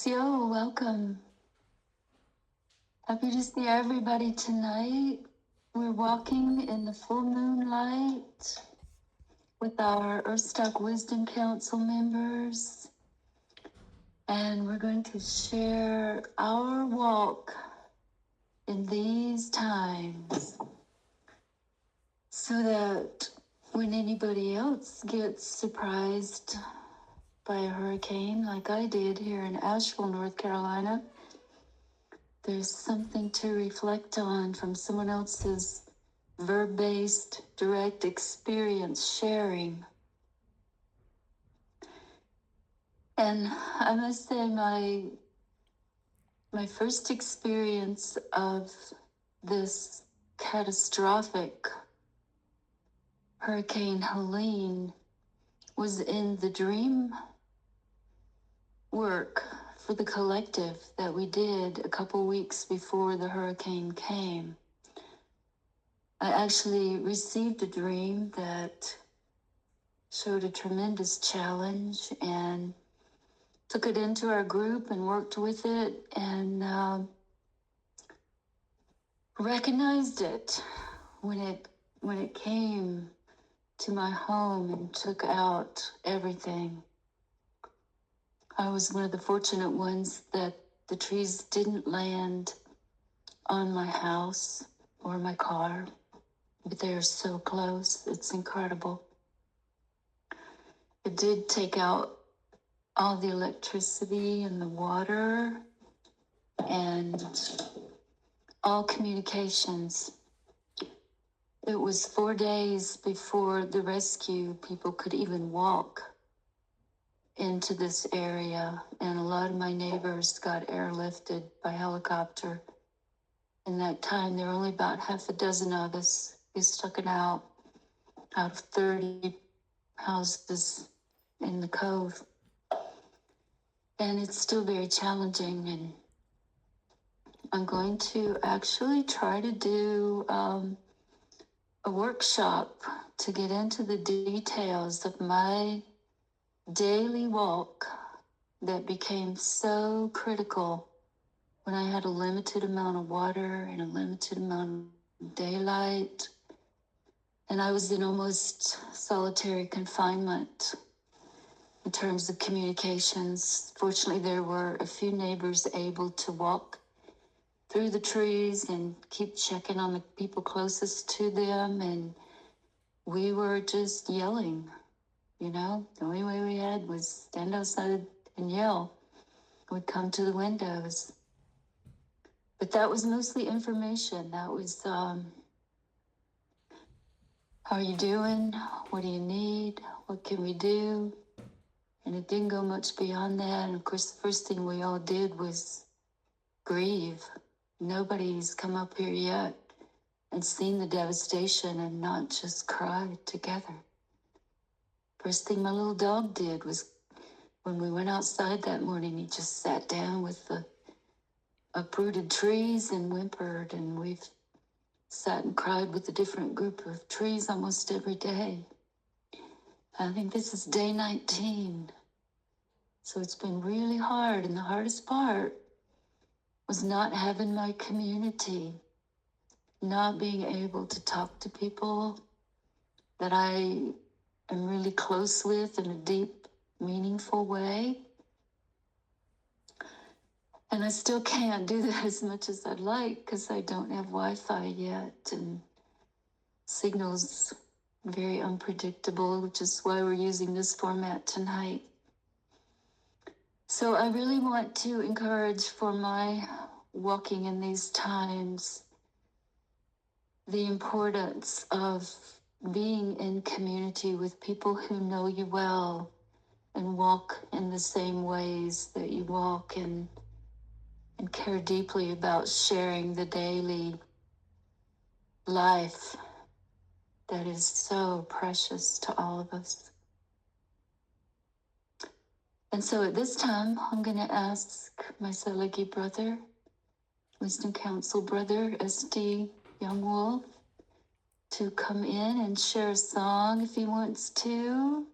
Yo, welcome. Happy to see everybody tonight. We're walking in the full moonlight with our Earthstock Wisdom Council members, and we're going to share our walk in these times so that when anybody else gets surprised by a hurricane like I did here in Asheville, North Carolina, there's something to reflect on from someone else's verb-based direct experience sharing. And I must say my first experience of this catastrophic Hurricane Helene was in the dream work for the collective that we did a couple weeks before the hurricane came. I actually received a dream that showed a tremendous challenge and took it into our group and worked with it and recognized it when it came to my home and took out everything. I was one of the fortunate ones that the trees didn't land on my house or my car, but they are so close. It's incredible. It did take out all the electricity and the water and all communications. It was 4 days before the rescue people could even walk into this area, and a lot of my neighbors got airlifted by helicopter. In that time, there were only about half a dozen of us who stuck it out of 30 houses in the cove. And it's still very challenging, and I'm going to actually try to do a workshop to get into the details of my daily walk that became so critical when I had a limited amount of water and a limited amount of daylight, and I was in almost solitary confinement in terms of communications. Fortunately, there were a few neighbors able to walk through the trees and keep checking on the people closest to them, and we were just yelling. The only way we had was stand outside and yell. We'd come to the windows. But that was mostly information. That was, how are you doing? What do you need? What can we do? And it didn't go much beyond that. And of course, the first thing we all did was grieve. Nobody's come up here yet and seen the devastation and not just cried together. First thing my little dog did was when we went outside that morning, he just sat down with the uprooted trees and whimpered, and we've sat and cried with a different group of trees almost every day. I think this is day 19. So it's been really hard, and the hardest part was not having my community, not being able to talk to people that I am really close with in a deep, meaningful way. And I still can't do that as much as I'd like because I don't have Wi-Fi yet, and signal's very unpredictable, which is why we're using this format tonight. So I really want to encourage for my walking in these times the importance of being in community with people who know you well and walk in the same ways that you walk, and care deeply about sharing the daily life that is so precious to all of us. And so at this time, I'm going to ask my Selegi brother, Wisdom Council brother, SD Youngwolf, to come in and share a song if he wants to.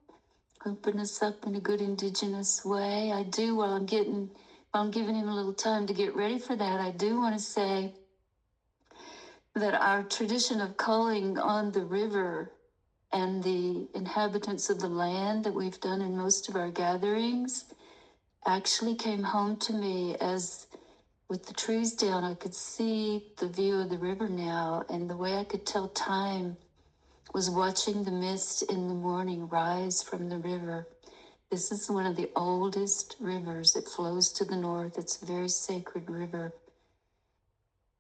Open us up in a good indigenous way. I do, while I'm getting I'm giving him a little time to get ready for that. I do want to say that our tradition of calling on the river and the inhabitants of the land that we've done in most of our gatherings actually came home to me as with the trees down, I could see the view of the river now, and the way I could tell time was watching the mist in the morning rise from the river. This is one of the oldest rivers. It flows to the north. It's a very sacred river.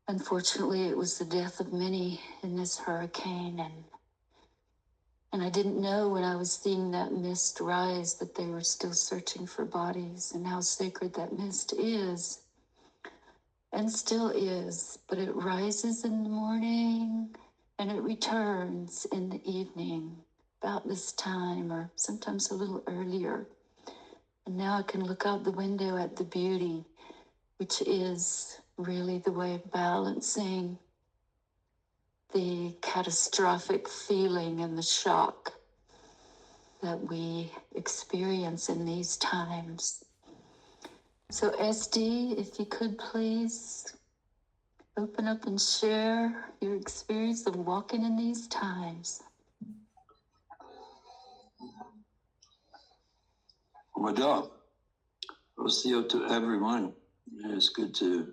Unfortunately, it was the death of many in this hurricane, and I didn't know when I was seeing that mist rise that they were still searching for bodies, and how sacred that mist is and still is. But it rises in the morning and it returns in the evening about this time, or sometimes a little earlier. And now I can look out the window at the beauty, which is really the way of balancing the catastrophic feeling and the shock that we experience in these times. So SD, if you could please open up and share your experience of walking in these times. Well, Rocio to everyone. It's good to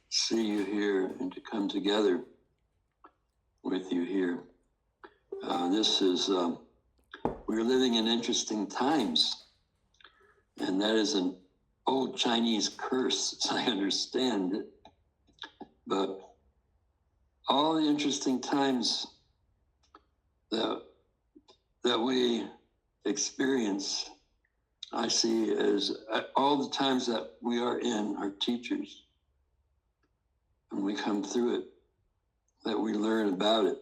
see you here and to come together with you here. We're living in interesting times, and that is an old Chinese curse, as I understand it. But all the interesting times that we experience, I see as all the times that we are in are teachers. And we come through it, that we learn about it.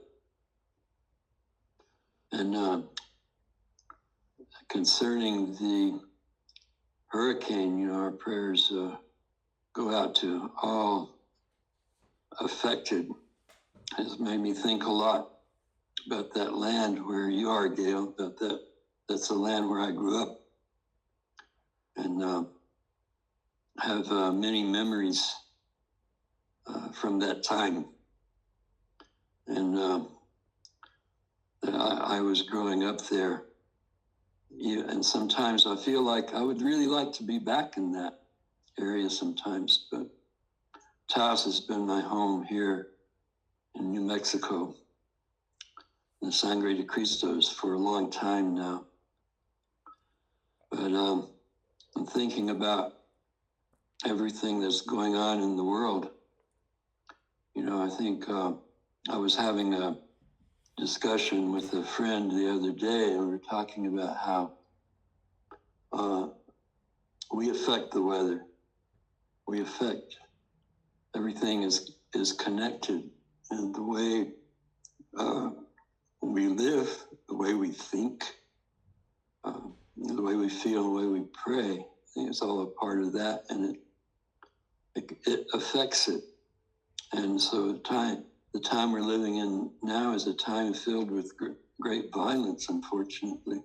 And concerning the hurricane, our prayers go out to all affected. Has made me think a lot about that land where you are, Gail, that's the land where I grew up. And have many memories from that time. And I was growing up there. And sometimes I feel like I would really like to be back in that area sometimes. But Taos has been my home here in New Mexico, the Sangre de Cristos, for a long time now. But I'm thinking about everything that's going on in the world. I think I was having a discussion with a friend the other day, and we were talking about how we affect the weather. We affect everything is connected, and the way we live, the way we think, the way we feel, the way we pray. I think it's all a part of that, and it affects it. And so the time we're living in now is a time filled with great violence, unfortunately.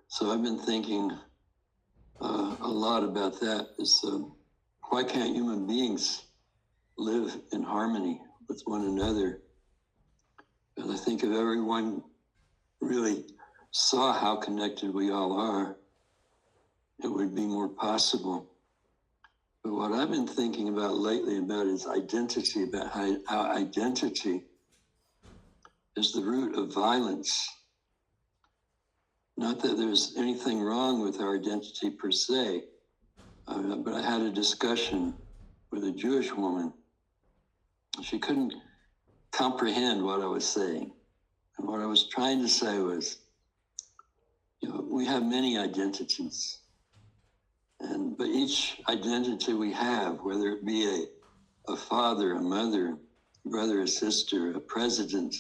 So I've been thinking a lot about that. Why can't human beings live in harmony with one another? And I think if everyone really saw how connected we all are, it would be more possible. But what I've been thinking about lately is identity, about how identity is the root of violence. Not that there's anything wrong with our identity per se, but I had a discussion with a Jewish woman. She couldn't comprehend what I was saying. And what I was trying to say was, we have many identities. But each identity we have, whether it be a father, a mother, a brother, a sister, a president,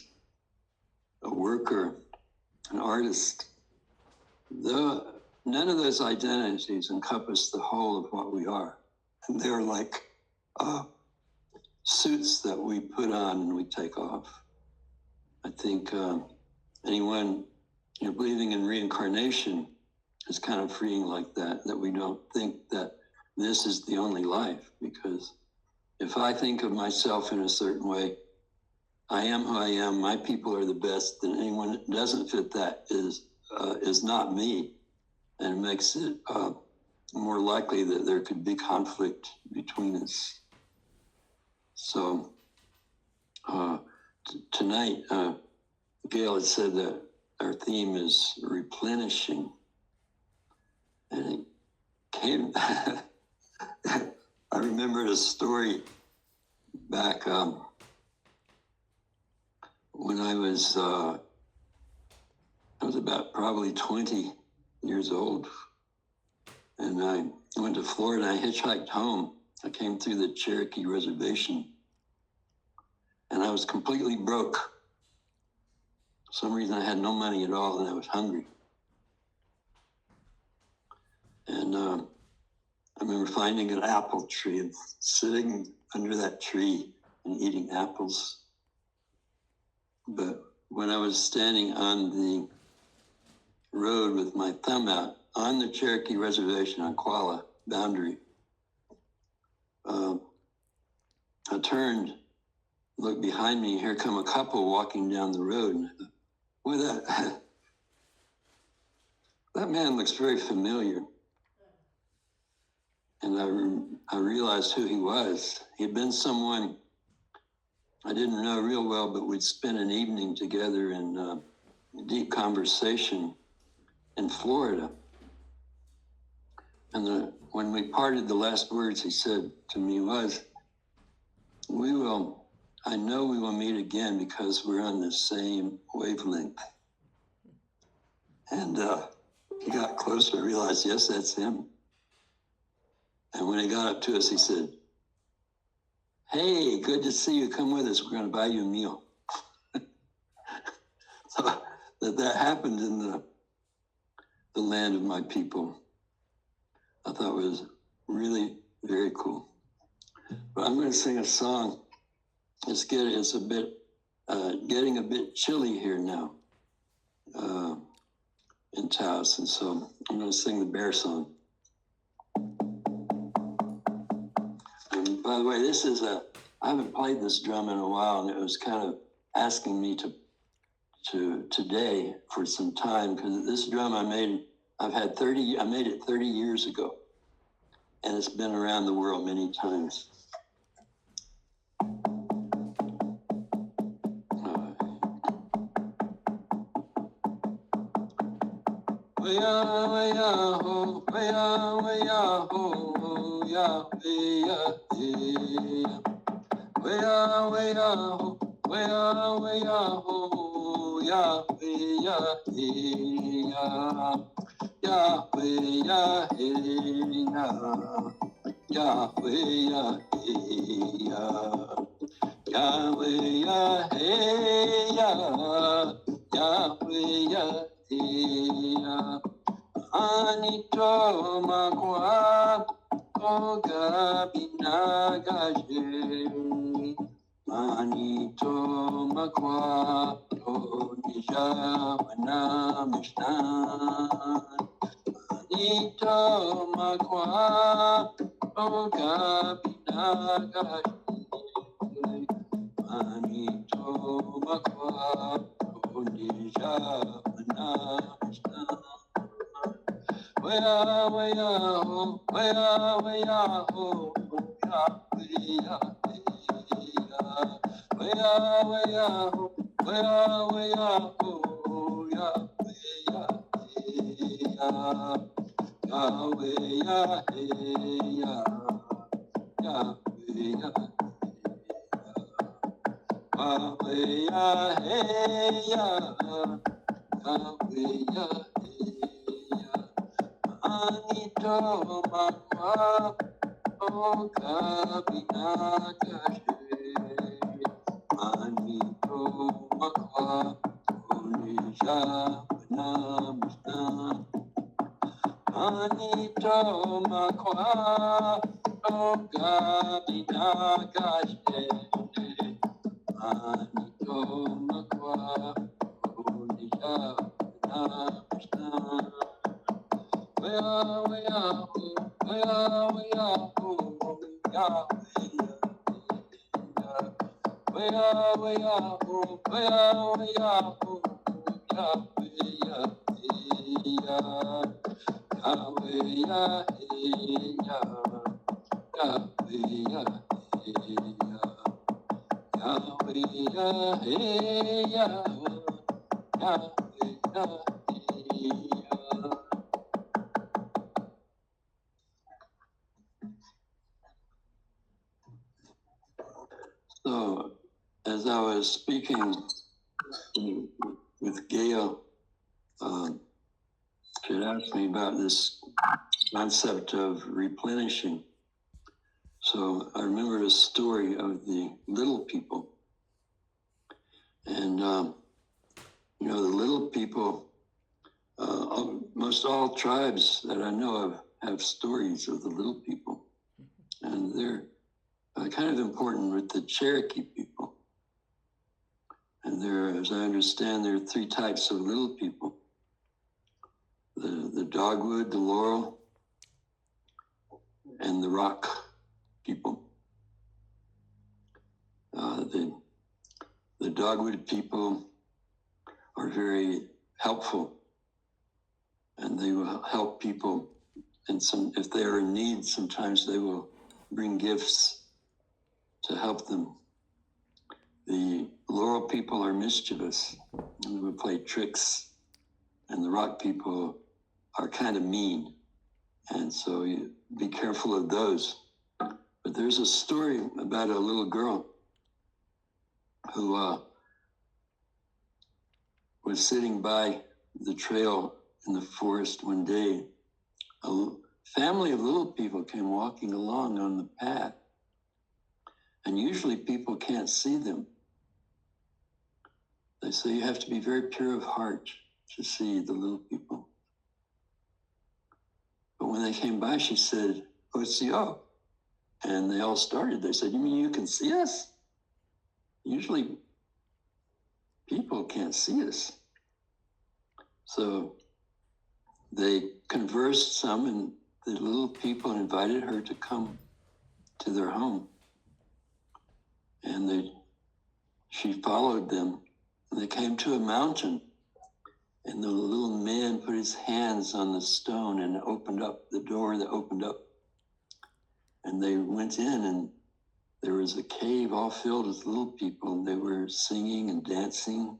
a worker, an artist, none of those identities encompass the whole of what we are. And they're like suits that we put on and we take off. I think anyone believing in reincarnation is kind of freeing like that we don't think that this is the only life, because if I think of myself in a certain way, I am who I am, my people are the best, and anyone that doesn't fit that is not me, and it makes it more likely that there could be conflict between us. So tonight, Gail had said that our theme is replenishing, and it came, I remembered a story back when I was about probably 20 years old, and I went to Florida. I hitchhiked home. I came through the Cherokee Reservation, and I was completely broke. For some reason, I had no money at all, and I was hungry. And I remember finding an apple tree and sitting under that tree and eating apples. But when I was standing on the road with my thumb out on the Cherokee Reservation on Qualla boundary, I turned, looked behind me, here come a couple walking down the road. And I thought, boy, that man looks very familiar. And I realized who he was. He'd been someone I didn't know real well, but we'd spent an evening together in deep conversation in Florida. And when we parted, the last words he said to me was, I know we will meet again because we're on the same wavelength. And he got closer, I realized, yes, that's him. And when he got up to us, he said, hey, good to see you. Come with us. We're going to buy you a meal. So that happened in the land of my people. I thought it was really very cool. But I'm going to sing a song. It's getting a bit chilly here now in Taos, and so I'm going to sing the bear song. And by the way, I haven't played this drum in a while, and it was kind of asking me to today for some time, because this drum I made it 30 years ago, and it's been around the world many times. Anito makwa oga binagaje. Anito makwa onija manamishnan. Anito makwa oga binagaje. Anito makwa onija manamishnan. Waya waya ho, waya waya ho, ya waya ya. Waya waya ho, waya waya ho, ya waya ya. Ya waya ya, ya waya ya. Waya ya, ya waya. Anito makwa oga binagaje. Anito makwa onija manamishnan. Anito makwa oga binagaje. Anito makwa onija manamishnan. Waya waya ho, So, as I was speaking with Gail, she had asked me about this concept of replenishing. So I remember a story of the little people. And, you know, the little people, most all tribes that I know of have stories of the little people. And they're kind of important with the Cherokee people. And there, as I understand, there are three types of little people. The dogwood, the laurel, and the rock people. The dogwood people are very helpful, and they will help people. And if they are in need, sometimes they will bring gifts to help them. The laurel people are mischievous and will play tricks, and the rock people are kind of mean. And so you be careful of those. But there's a story about a little girl who was sitting by the trail in the forest one day. A family of little people came walking along on the path. And usually people can't see them. They say you have to be very pure of heart to see the little people. But when they came by, she said, "Oh." And they all started. They said, "You mean you can see us? Usually people can't see us." So they conversed some, and the little people invited her to come to their home. And she followed them. And they came to a mountain. And the little man put his hands on the stone and opened up the door that opened up. And they went in, and there was a cave all filled with little people. And they were singing and dancing,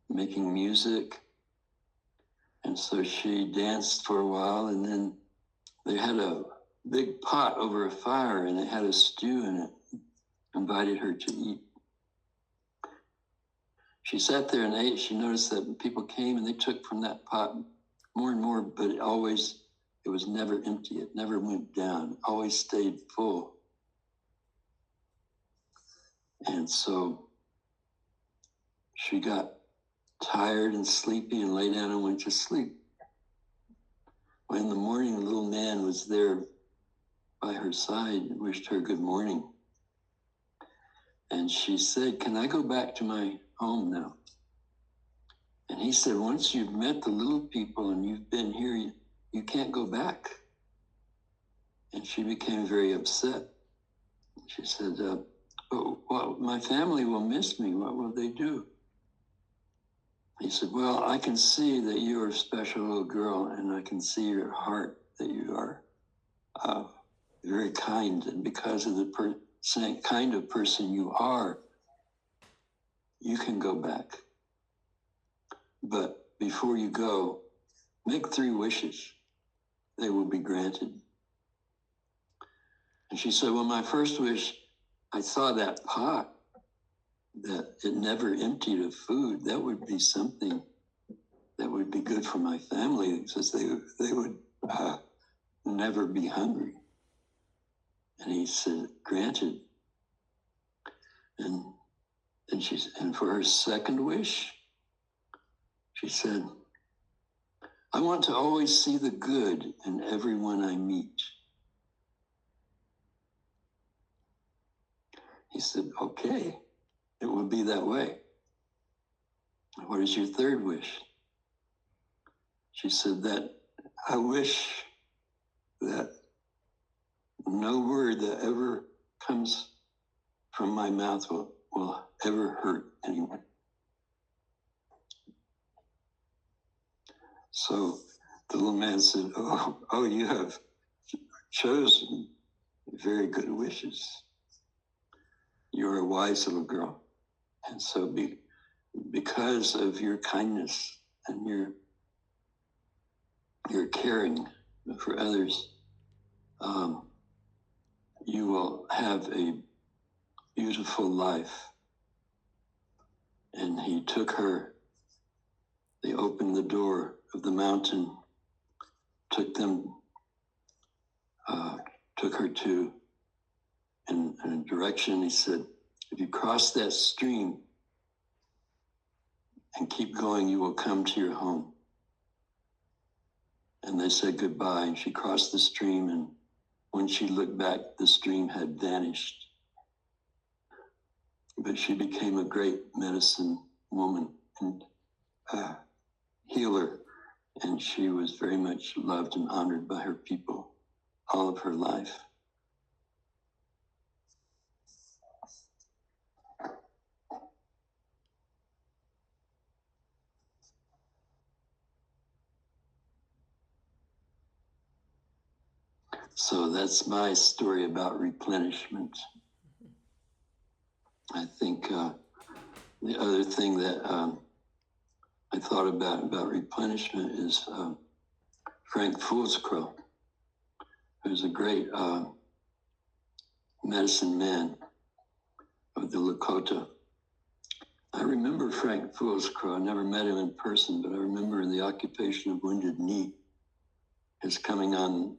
making music. And so she danced for a while, and then they had a big pot over a fire, and it had a stew in it. Invited her to eat. She sat there and ate. She noticed that people came and they took from that pot more and more, but it was never empty. It never went down. It always stayed full. And so she got tired and sleepy and lay down and went to sleep. When in the morning, the little man was there by her side and wished her good morning. And she said, "Can I go back to my home now?" And he said, "Once you've met the little people and you've been here, you can't go back." And she became very upset. She said, "Well, my family will miss me. What will they do?" He said, "Well, I can see that you're a special little girl, and I can see your heart, that you are very kind. And because of the kind of person you are, you can go back. But before you go, make 3 wishes. They will be granted." And she said, "Well, my first wish, I saw that pot, that it never emptied of food. That would be something that would be good for my family, because they would never be hungry." And he said, "Granted." And for her second wish, she said, "I want to always see the good in everyone I meet." He said, "Okay, it will be that way. What is your third wish?" She said, "That I wish that no word that ever comes from my mouth will ever hurt anyone. So the little man said, oh, you have chosen very good wishes. You're a wise little girl. And so because of your kindness and your caring for others, you will have a beautiful life. And he took her, they opened the door of the mountain, took her to in a direction. He said, if you cross that stream and keep going, you will come to your home. And they said goodbye, and she crossed the stream, and when she looked back, the stream had vanished. But she became a great medicine woman and healer, and she was very much loved and honored by her people all of her life. So that's my story about replenishment. I think the other thing that I thought about replenishment is Frank Foolscrow, who's a great medicine man of the Lakota. I remember Frank Foolscrow. I never met him in person, but I remember the occupation of Wounded Knee, his coming on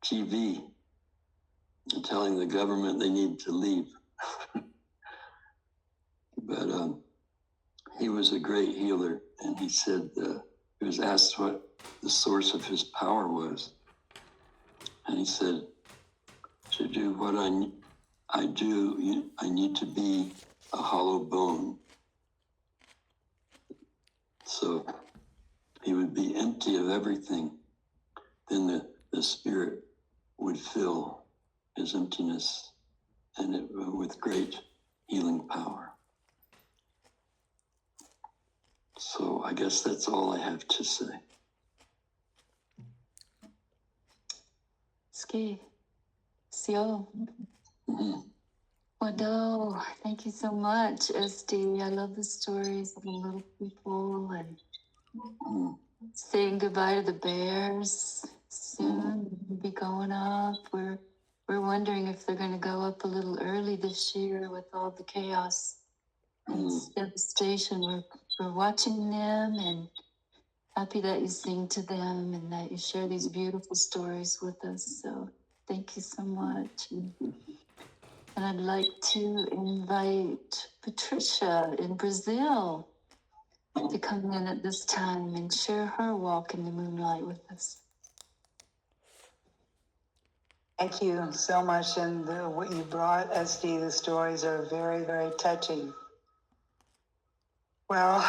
TV and telling the government they need to leave. But he was a great healer, and he said, he was asked what the source of his power was. And he said, to do what I do, I need to be a hollow bone. So he would be empty of everything. Then the spirit would fill his emptiness and with great healing power. So I guess that's all I have to say. Ski. Sio. Wado, thank you so much, SD. I love the stories of the little people and saying goodbye to the bears. Soon we'll be going up. We're wondering if they're going to go up a little early this year with all the chaos and devastation. We're watching them and happy that you sing to them and that you share these beautiful stories with us. So thank you so much. And I'd like to invite Patricia in Brazil to come in at this time and share her walk in the moonlight with us. Thank you so much. And what you brought, SD, the stories are very, very touching. Well,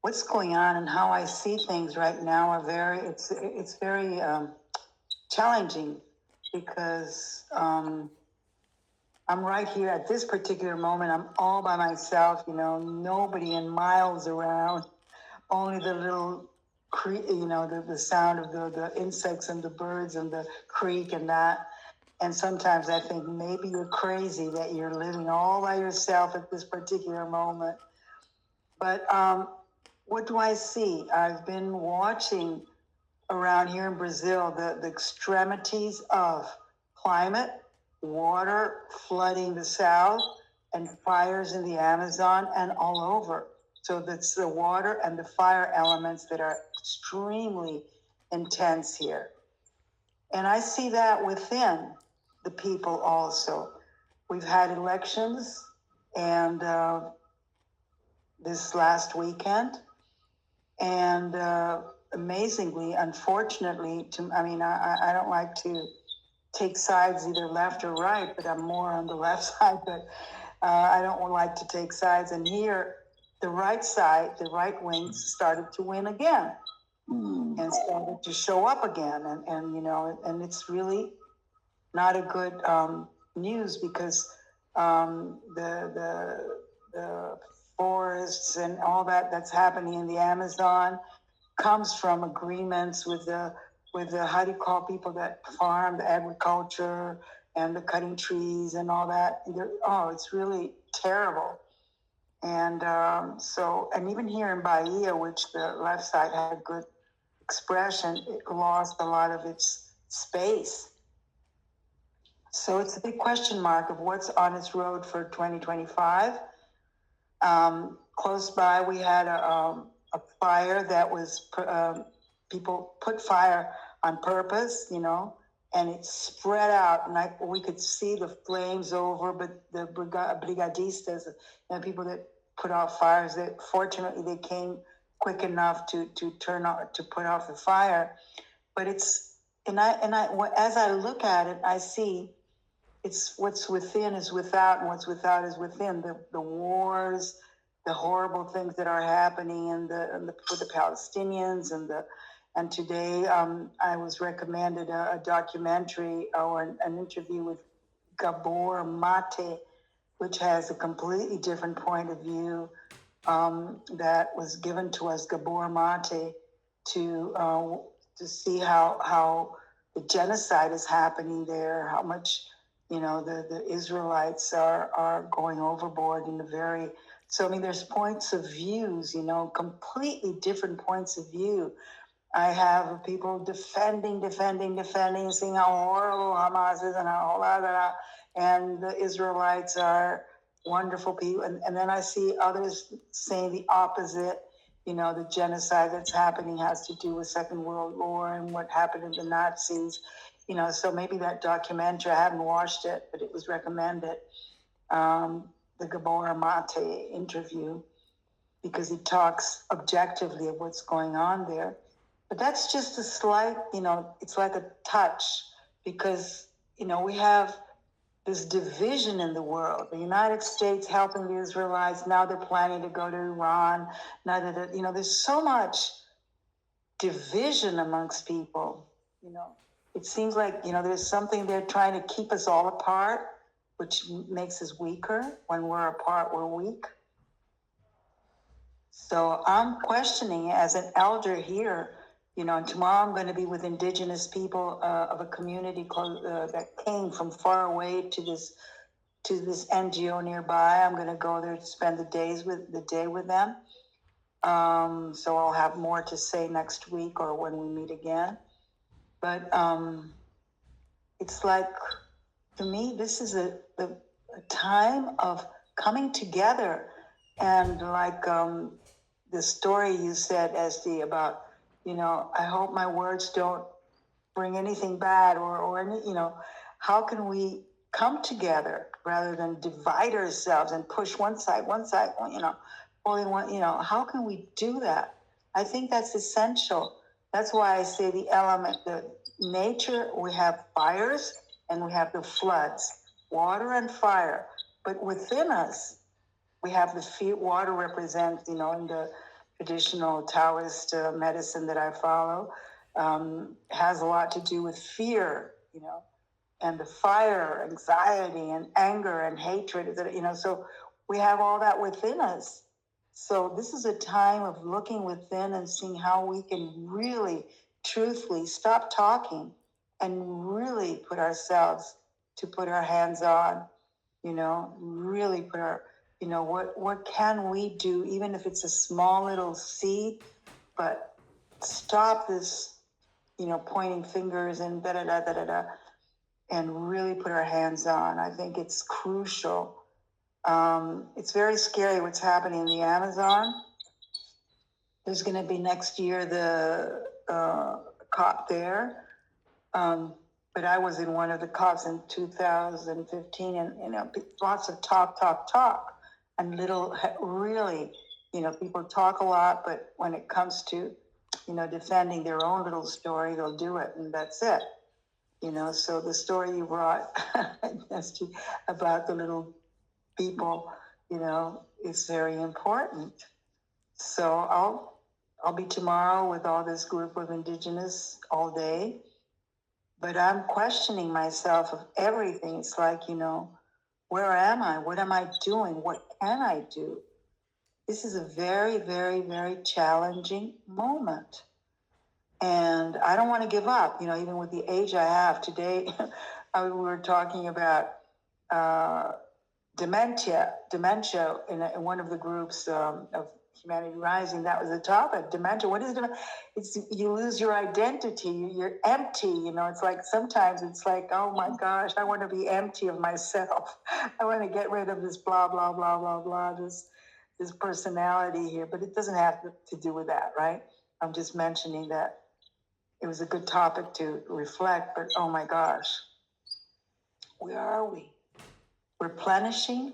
what's going on and how I see things right now are it's very challenging because I'm right here at this particular moment. I'm all by myself, nobody in miles around, only the little the sound of the insects and the birds and the creek and that. And sometimes I think maybe you're crazy that you're living all by yourself at this particular moment. But what do I see? I've been watching around here in Brazil the extremities of climate, water flooding the south, and fires in the Amazon and all over. So that's the water and the fire elements that are extremely intense here. And I see that within the people also. We've had elections and this last weekend. And amazingly, unfortunately, I don't like to take sides either left or right, but I'm more on the left side, but I don't like to take sides. And here, the right side, the right wing started to win again. and started to show up again. And you know, and it's really not a good news because the forests and all that's happening in the Amazon comes from agreements with the how do you call people that farm, the agriculture and the cutting trees and all that. Oh, it's really terrible. And and even here in Bahia, which the left side had a good expression, it lost a lot of its space. So it's a big question mark of what's on its road for 2025. Close by, we had a fire that was, people put fire on purpose, you know, and it spread out, and we could see the flames over, but the brigadistas, and people that put out fires, that fortunately they came quick enough to put off the fire. But as I look at it, I see it's what's within is without, and what's without is within. The wars, the horrible things that are happening, with the Palestinians, and today I was recommended a documentary or an interview with Gabor Mate, which has a completely different point of view that was given to us, Gabor Mate, to see how the genocide is happening there, how much, you know, the Israelites are going overboard in a very, so I mean, there's points of views, you know, completely different points of view. I have people defending, saying how horrible Hamas is and how blah, and the Israelites are wonderful people. And then I see others saying the opposite. You know, the genocide that's happening has to do with Second World War and what happened to the Nazis. You know, so maybe that documentary, I haven't watched it, but it was recommended, the Gabor Mate interview, because he talks objectively of what's going on there. But that's just a slight, you know, it's like a touch, because, you know, we have this division in the world. The United States helping the Israelites, now they're planning to go to Iran. Now that, you know, there's so much division amongst people, you know. It seems like, you know, there's something they're trying to keep us all apart, which makes us weaker. When we're apart, we're weak. So I'm questioning as an elder here, you know, and tomorrow I'm going to be with indigenous people of a community that came from far away to this NGO nearby. I'm going to go there to spend the day with them. So I'll have more to say next week or when we meet again. But it's like, to me, this is a time of coming together, and like the story you said, Esty, about, you know, I hope my words don't bring anything bad or any, you know, how can we come together rather than divide ourselves and push one side, you know, only one, you know, how can we do that? I think that's essential. That's why I say the element, the nature, we have fires and we have the floods, water and fire, but within us, we have the fear. Water represents, you know, in the traditional Taoist medicine that I follow, has a lot to do with fear, you know, and the fire, anxiety and anger and hatred, you know, so we have all that within us. So this is a time of looking within and seeing how we can really, truthfully stop talking and really put our hands on, you know, really put our, you know, what can we do, even if it's a small little seed, but stop this, you know, pointing fingers and and really put our hands on. I think it's crucial. It's very scary what's happening in the Amazon. There's going to be next year the COP there. But I was in one of the COPs in 2015, and, you know, lots of talk, and little, really, you know, people talk a lot, but when it comes to, you know, defending their own little story, they'll do it, and that's it. You know, so the story you brought about the little people, you know, is very important. So I'll be tomorrow with all this group of indigenous all day. But I'm questioning myself of everything. It's like, where am I? What am I doing? What can I do? This is a very, very, very challenging moment. And I don't want to give up, even with the age I have. Today, we were talking about dementia in one of the groups of Humanity Rising. That was the topic. Dementia. What is dementia? It's you lose your identity. You're empty. It's like sometimes it's like, oh my gosh, I want to be empty of myself. I want to get rid of this blah blah blah blah blah. This personality here, but it doesn't have to do with that, right? I'm just mentioning that it was a good topic to reflect. But oh my gosh, where are we? Replenishing.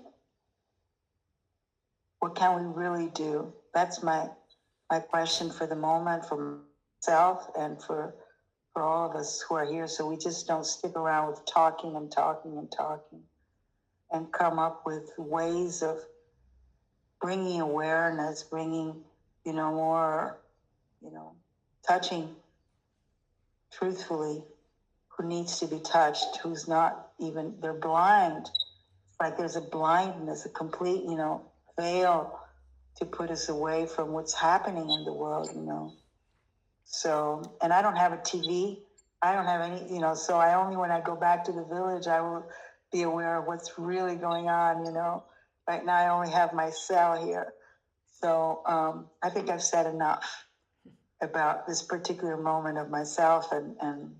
What can we really do? That's my question for the moment, for myself and for all of us who are here. So we just don't stick around with talking and talking and talking, and come up with ways of bringing awareness, bringing, more, touching truthfully who needs to be touched, who's not even, they're blind. It's like there's a blindness, a complete, veil to put us away from what's happening in the world, So, and I don't have a TV. I don't have any, so I only, when I go back to the village, I will be aware of what's really going on, Right now I only have my cell here. So I think I've said enough about this particular moment of myself and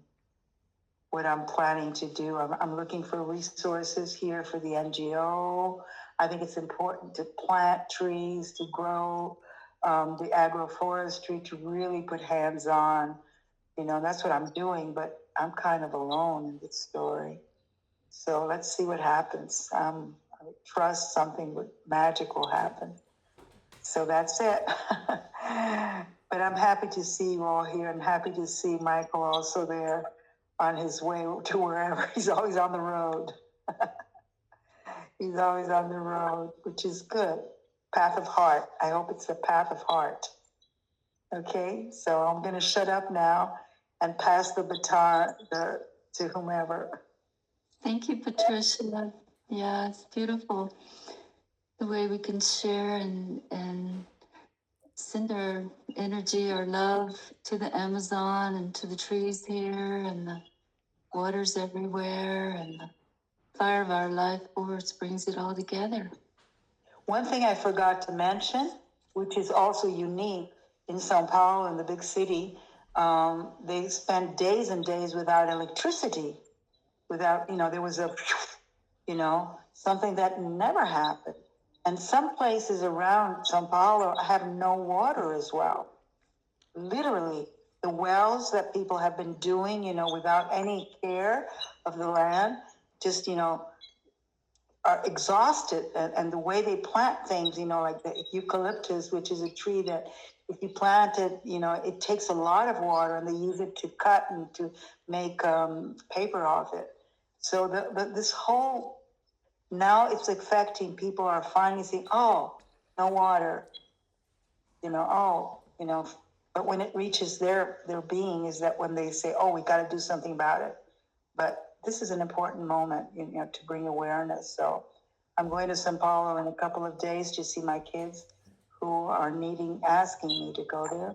what I'm planning to do. I'm looking for resources here for the NGO. I think it's important to plant trees, to grow the agroforestry, to really put hands on. That's what I'm doing, but I'm kind of alone in this story. So let's see what happens. I trust something magic will happen. So that's it. But I'm happy to see you all here, and happy to see Michael also there on his way to wherever. He's always on the road. He's always on the road, which is good. Path of heart. I hope it's the path of heart. Okay, so I'm going to shut up now and pass the baton to whomever. Thank you, Patricia. Yeah, it's beautiful the way we can share and send our energy, our love to the Amazon and to the trees here and the waters everywhere and the fire of our life force brings it all together. One thing I forgot to mention, which is also unique in Sao Paulo, in the big city, they spent days and days without electricity, without, there was something that never happened. And some places around Sao Paulo have no water as well. Literally, the wells that people have been doing, without any care of the land, just, are exhausted. And the way they plant things, like the eucalyptus, which is a tree that if you plant it, it takes a lot of water, and they use it to cut and to make paper off it. So this whole, now it's affecting, people are finally saying, oh, no water, but when it reaches their being is that when they say, oh, we got to do something about it. But this is an important moment, to bring awareness. So I'm going to Sao Paulo in a couple of days to see my kids who are asking me to go there.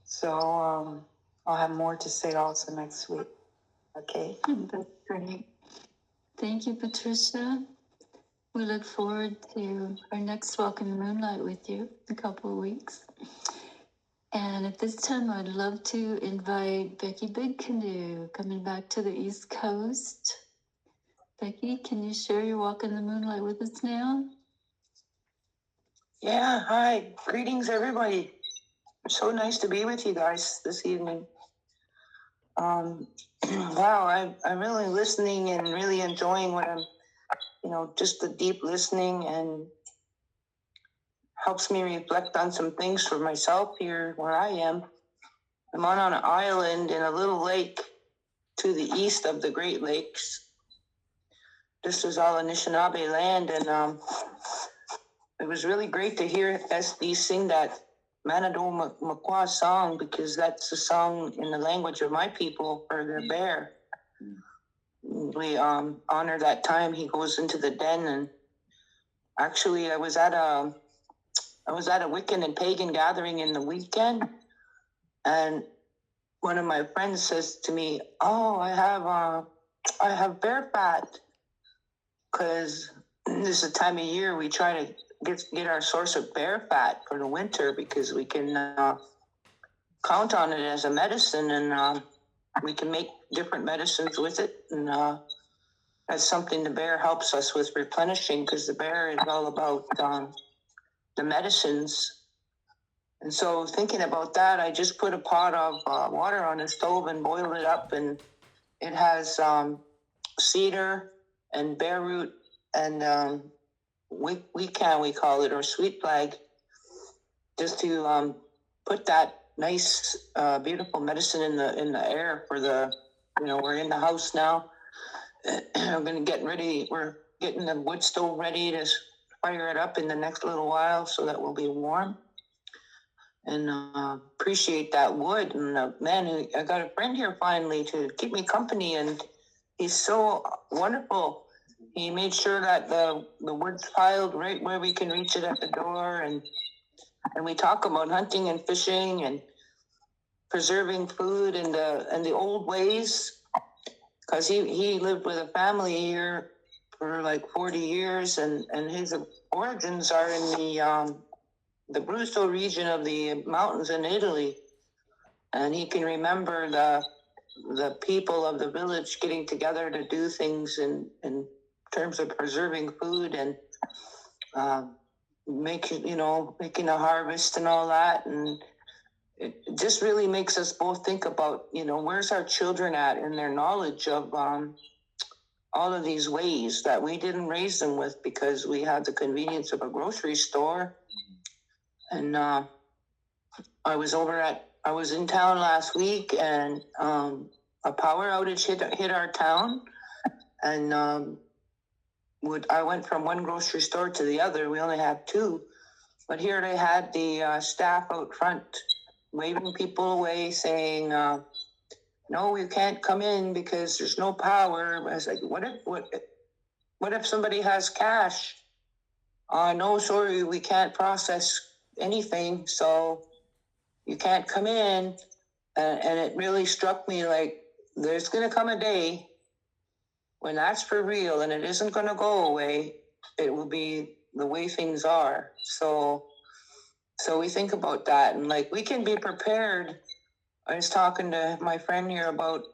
So I'll have more to say also next week. Okay. That's great. Thank you, Patricia. We look forward to our next Walk in the Moonlight with you in a couple of weeks. And at this time, I'd love to invite Becky BigCanoe coming back to the East Coast. Becky, can you share your Walk in the Moonlight with us now? Yeah, hi. Greetings, everybody. So nice to be with you guys this evening. Wow, I'm really listening and really enjoying what I'm, just the deep listening, and helps me reflect on some things for myself here where I am. I'm on an island in a little lake to the east of the Great Lakes. This is all Anishinaabe land, and it was really great to hear SD sing that Manado Makwa song, because that's the song in the language of my people for the bear. We honor that time he goes into the den. And actually, I was at a Wiccan and pagan gathering in the weekend, and one of my friends says to me, "Oh, I have bear fat," because this is the time of year we try to get our source of bear fat for the winter, because we can count on it as a medicine, and we can make different medicines with it, and that's something the bear helps us with replenishing, because the bear is all about the medicines. And so thinking about that, I just put a pot of water on the stove and boiled it up, and it has cedar and bear root and we call it, or sweet flag, just to put that nice, beautiful medicine in the air for the, we're in the house now. I'm gonna get ready. We're getting the wood stove ready to fire it up in the next little while, so that we'll be warm. And appreciate that wood. And man, I got a friend here finally to keep me company, and he's so wonderful. He made sure that the wood's piled right where we can reach it at the door, and we talk about hunting and fishing and preserving food and the old ways, because he lived with a family here for like 40 years, and his origins are in the Abruzzo region of the mountains in Italy, and he can remember the people of the village getting together to do things in terms of preserving food and making a harvest and all that. And it just really makes us both think about, where's our children at in their knowledge of all of these ways that we didn't raise them with, because we had the convenience of a grocery store. And I was in town last week, and a power outage hit our town, and I went from one grocery store to the other. We only have two, but here they had the staff out front waving people away, saying, "No, you can't come in because there's no power." I was like, what if somebody has cash? No, sorry, we can't process anything, so you can't come in. And it really struck me, like, there's going to come a day when that's for real, and it isn't going to go away. It will be the way things are. So we think about that, and like, we can be prepared. I was talking to my friend here about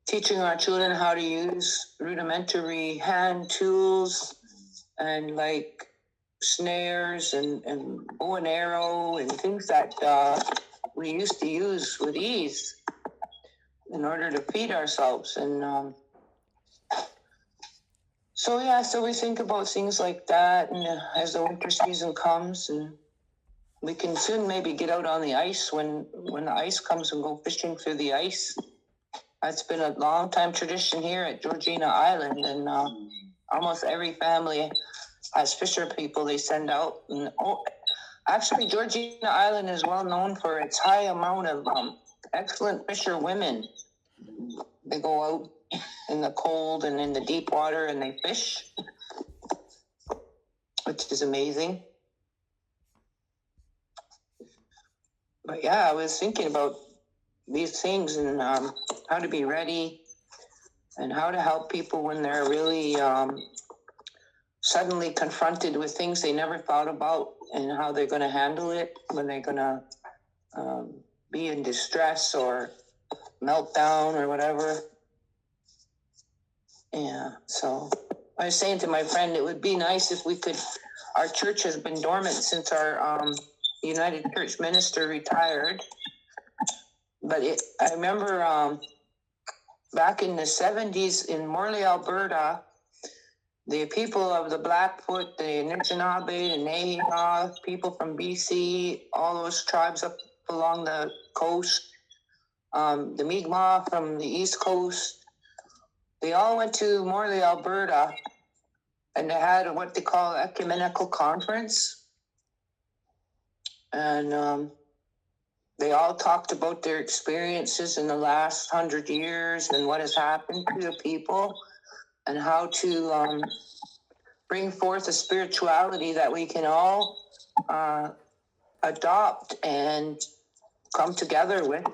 teaching our children how to use rudimentary hand tools, and like snares and bow and arrow and things that we used to use with ease in order to feed ourselves. And so we think about things like that, and as the winter season comes, and we can soon maybe get out on the ice when the ice comes, and go fishing through the ice. That's been a long time tradition here at Georgina Island, and almost every family has fisher people they send out. And actually, Georgina Island is well known for its high amount of excellent fisher women. They go out in the cold and in the deep water, and they fish, which is amazing. But yeah, I was thinking about these things, and how to be ready, and how to help people when they're really suddenly confronted with things they never thought about, and how they're going to handle it when they're going to be in distress or meltdown or whatever. Yeah, so I was saying to my friend, it would be nice if we could, our church has been dormant since our United Church minister retired. But I remember back in the 70s in Morley, Alberta, the people of the Blackfoot, the Anishinaabe, the Nehiyaw, people from BC, all those tribes up along the coast, the Mi'kmaq from the East Coast, they all went to Morley, Alberta, and they had what they call ecumenical conference. And they all talked about their experiences in the last 100 years and what has happened to the people and how to bring forth a spirituality that we can all adopt and come together with.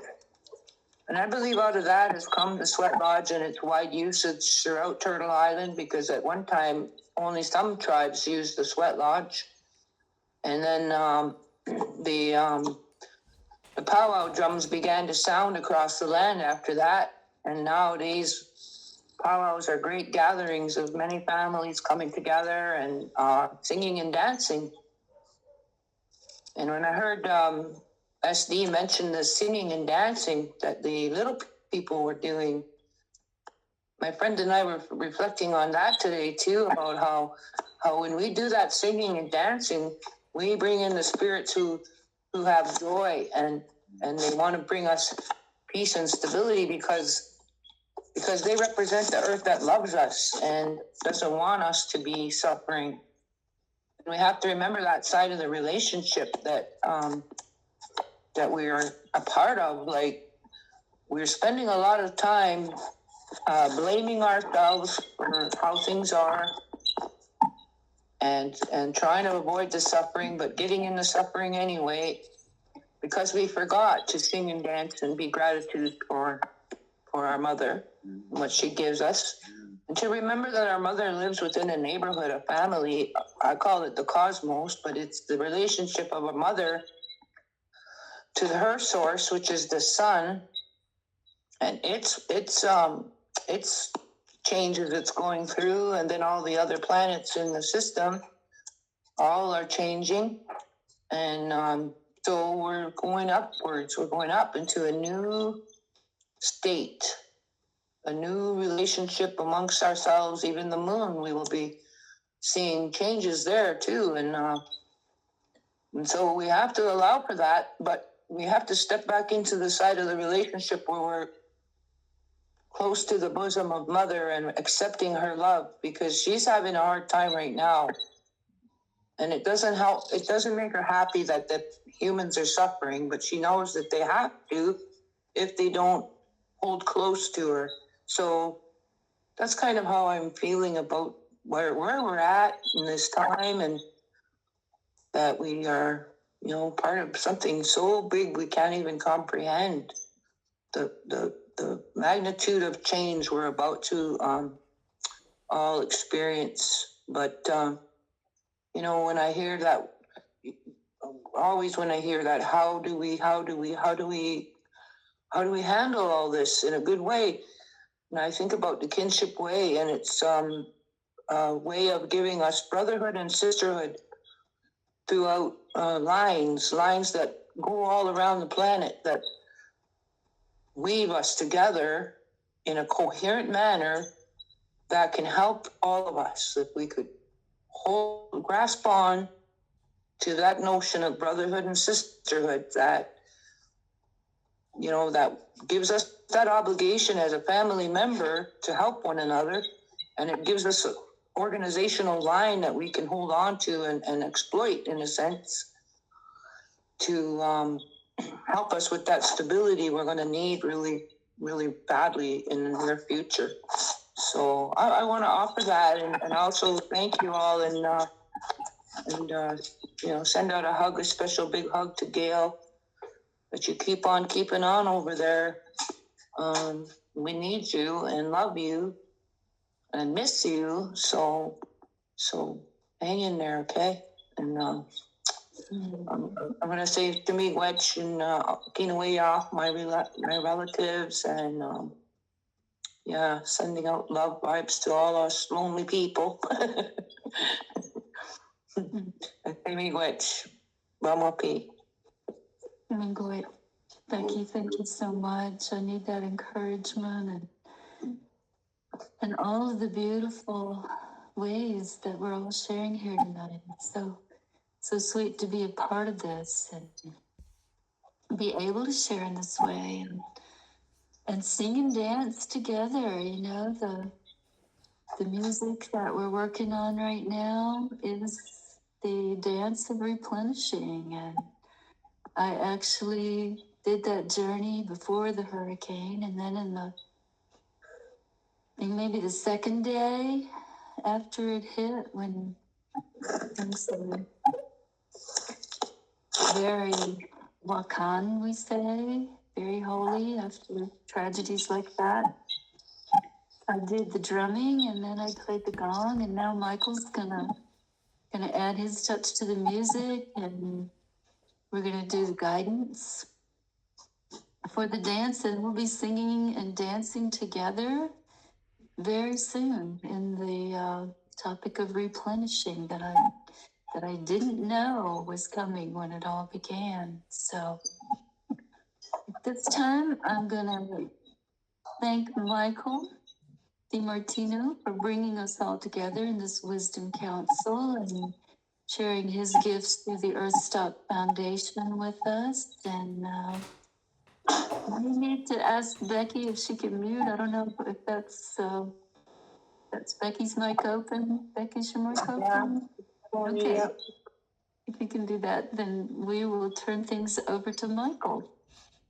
And I believe out of that has come the sweat lodge and its wide usage throughout Turtle Island, because at one time only some tribes used the sweat lodge. And then the powwow drums began to sound across the land after that. And nowadays, powwows are great gatherings of many families coming together and singing and dancing. And when I heard SD mention the singing and dancing that the little people were doing, my friend and I were reflecting on that today too, about how when we do that singing and dancing, we bring in the spirits who have joy, and they want to bring us peace and stability, because they represent the earth that loves us and doesn't want us to be suffering. And we have to remember that side of the relationship that that we are a part of. Like, we're spending a lot of time blaming ourselves for how things are, and trying to avoid the suffering, but getting in the suffering anyway, because we forgot to sing and dance and be gratitude for our mother, what she gives us. And to remember that our mother lives within a neighborhood, a family. I call it the cosmos, but it's the relationship of a mother to her source, which is the sun. And it's changes it's going through, and then all the other planets in the system all are changing. And so we're going upwards. We're going up into a new state, a new relationship amongst ourselves. Even the moon, we will be seeing changes there too. And so we have to allow for that, but we have to step back into the side of the relationship where we're close to the bosom of mother and accepting her love, because she's having a hard time right now. And it doesn't help. It doesn't make her happy that the humans are suffering, but she knows that they have to if they don't hold close to her. So that's kind of how I'm feeling about where we're at in this time, and that we are, part of something so big we can't even comprehend the magnitude of change we're about to all experience. But when I hear that, always when I hear that, how do we handle all this in a good way? And I think about the kinship way, and it's a way of giving us brotherhood and sisterhood throughout lines that go all around the planet, that weave us together in a coherent manner that can help all of us. If we could grasp on to that notion of brotherhood and sisterhood, that that gives us that obligation as a family member to help one another, and it gives us an organizational line that we can hold on to and exploit, in a sense, to help us with that stability we're going to need really, really badly in the near future. So I want to offer that, and also thank you all, and send out a special big hug to Gail, that you keep on keeping on over there. We need you and love you and miss you. So hang in there, okay? And I'm going to say to me, Wedge, and Kinaweya, my relatives, and sending out love vibes to all us lonely people. Amy Wedge, Ramopi. Great. Becky, thank you so much. I need that encouragement and all of the beautiful ways that we're all sharing here tonight. It's so sweet to be a part of this and be able to share in this way and sing and dance together. The music that we're working on right now is the dance of replenishing, and I actually did that journey before the hurricane, and then I think maybe the second day after it hit, when things were very wakan, we say, very holy after tragedies like that. I did the drumming, and then I played the gong, and now Michael's gonna add his touch to the music, and we're gonna do the guidance for the dance, and we'll be singing and dancing together very soon in the topic of replenishing that I didn't know was coming when it all began. So at this time, I'm gonna thank Michael Dimartino for bringing us all together in this Wisdom Council and sharing his gifts through the Earthstock Foundation with us. And we need to ask Becky if she can mute. I don't know if that's Becky's mic open. Becky's your mic open? Okay. Yep. If you can do that, then we will turn things over to Michael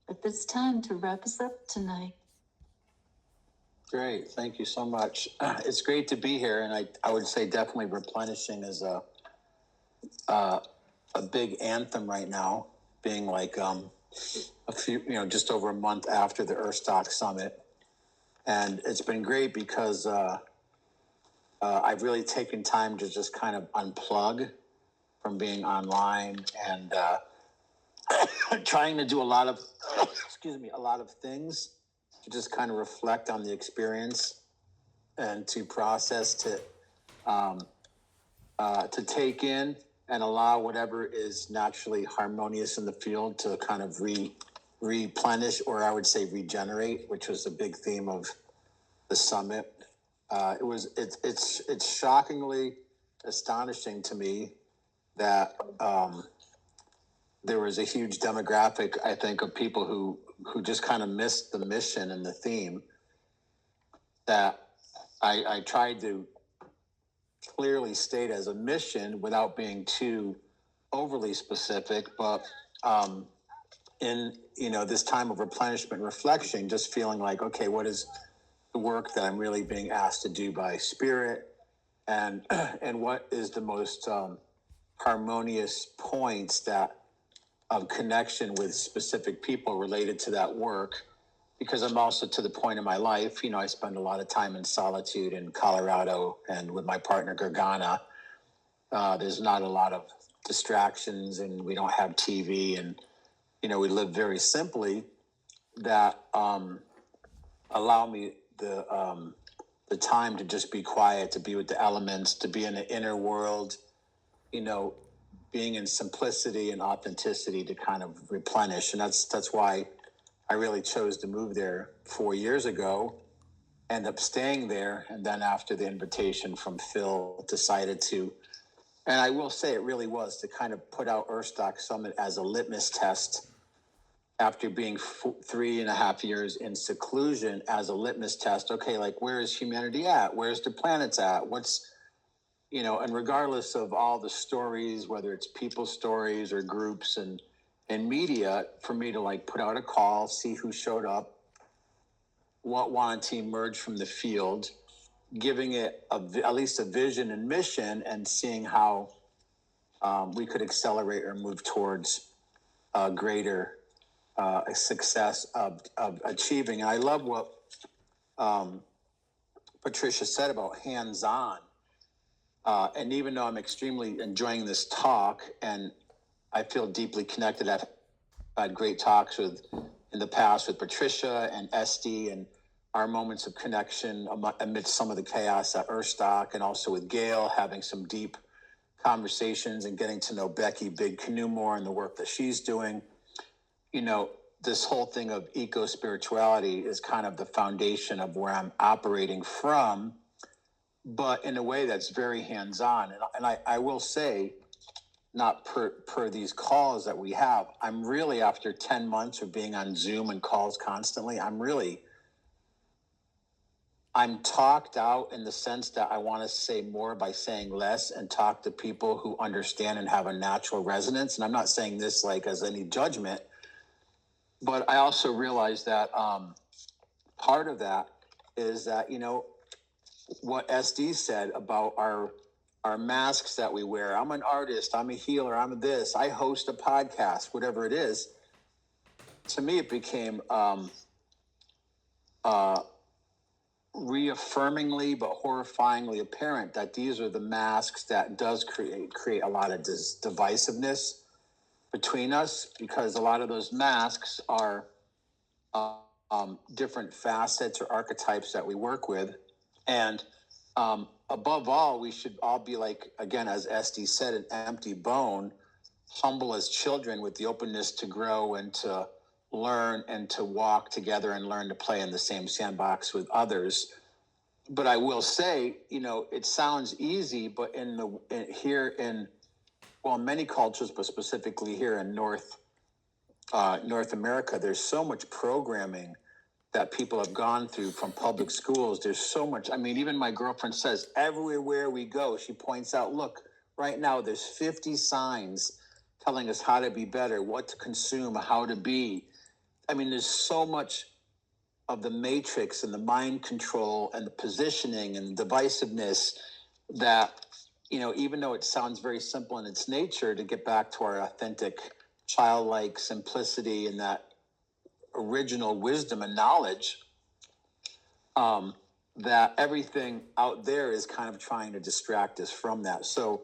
at this time to wrap us up tonight. Great. Thank you so much. It's great to be here. And I would say definitely replenishing is a big anthem right now, being like a few, just over a month after the Earthstock Summit. And it's been great because I've really taken time to just kind of unplug from being online and trying to do a lot of things to just kind of reflect on the experience and to process, to take in and allow whatever is naturally harmonious in the field to kind of replenish, or I would say regenerate, which was a big theme of the summit. It's shockingly astonishing to me that there was a huge demographic, I think, of people who just kind of missed the mission and the theme that I tried to clearly state as a mission without being too overly specific, but in this time of replenishment and reflection, just feeling like, okay, what is the work that I'm really being asked to do by spirit, and what is the most harmonious points that of connection with specific people related to that work, because I'm also to the point in my life, I spend a lot of time in solitude in Colorado and with my partner Gergana. There's not a lot of distractions, and we don't have TV, and we live very simply that allow me the time to just be quiet, to be with the elements, to be in the inner world, being in simplicity and authenticity to kind of replenish. And that's why I really chose to move there 4 years ago, end up staying there. And then after the invitation from Phil, decided to, and I will say it really was to kind of put out Earthstock Summit as a litmus test after being 3.5 years in seclusion, as a litmus test. Okay, like, where is humanity at? Where's the planets at? What's, and regardless of all the stories, whether it's people's stories or groups and media, for me to like put out a call, see who showed up, what wanted to emerge from the field, giving it at least a vision and mission, and seeing how we could accelerate or move towards a greater success of achieving. And I love what Patricia said about hands-on. And even though I'm extremely enjoying this talk, and I feel deeply connected, I've had great talks in the past with Patricia and Esty, and our moments of connection amidst some of the chaos at Earthstock, and also with Gail, having some deep conversations and getting to know Becky BigCanoe more and the work that she's doing. This whole thing of eco-spirituality is kind of the foundation of where I'm operating from, but in a way that's very hands-on. And I will say, not per these calls that we have, I'm really, after 10 months of being on Zoom and calls constantly, I'm really I'm talked out in the sense that I want to say more by saying less and talk to people who understand and have a natural resonance. And I'm not saying this like as any judgment, but I also realize that part of that is that, you know, what SD said about our masks that we wear. I'm an artist, I'm a healer, I'm this, I host a podcast, whatever it is. To me, it became reaffirmingly but horrifyingly apparent that these are the masks that does create a lot of divisiveness between us, because a lot of those masks are different facets or archetypes that we work with. And above all, we should all be like, again, as SD said, an empty bone, humble as children with the openness to grow and to learn and to walk together and learn to play in the same sandbox with others. But I will say, you know, it sounds easy, but here in many cultures, but specifically here in North America, there's so much programming that people have gone through from public schools. There's so much. I mean, even my girlfriend says everywhere we go, she points out, look, right now there's 50 signs telling us how to be better, what to consume, how to be. I mean, there's so much of the matrix and the mind control and the positioning and the divisiveness that, you know, even though it sounds very simple in its nature, to get back to our authentic childlike simplicity and that original wisdom and knowledge, that everything out there is kind of trying to distract us from that. So,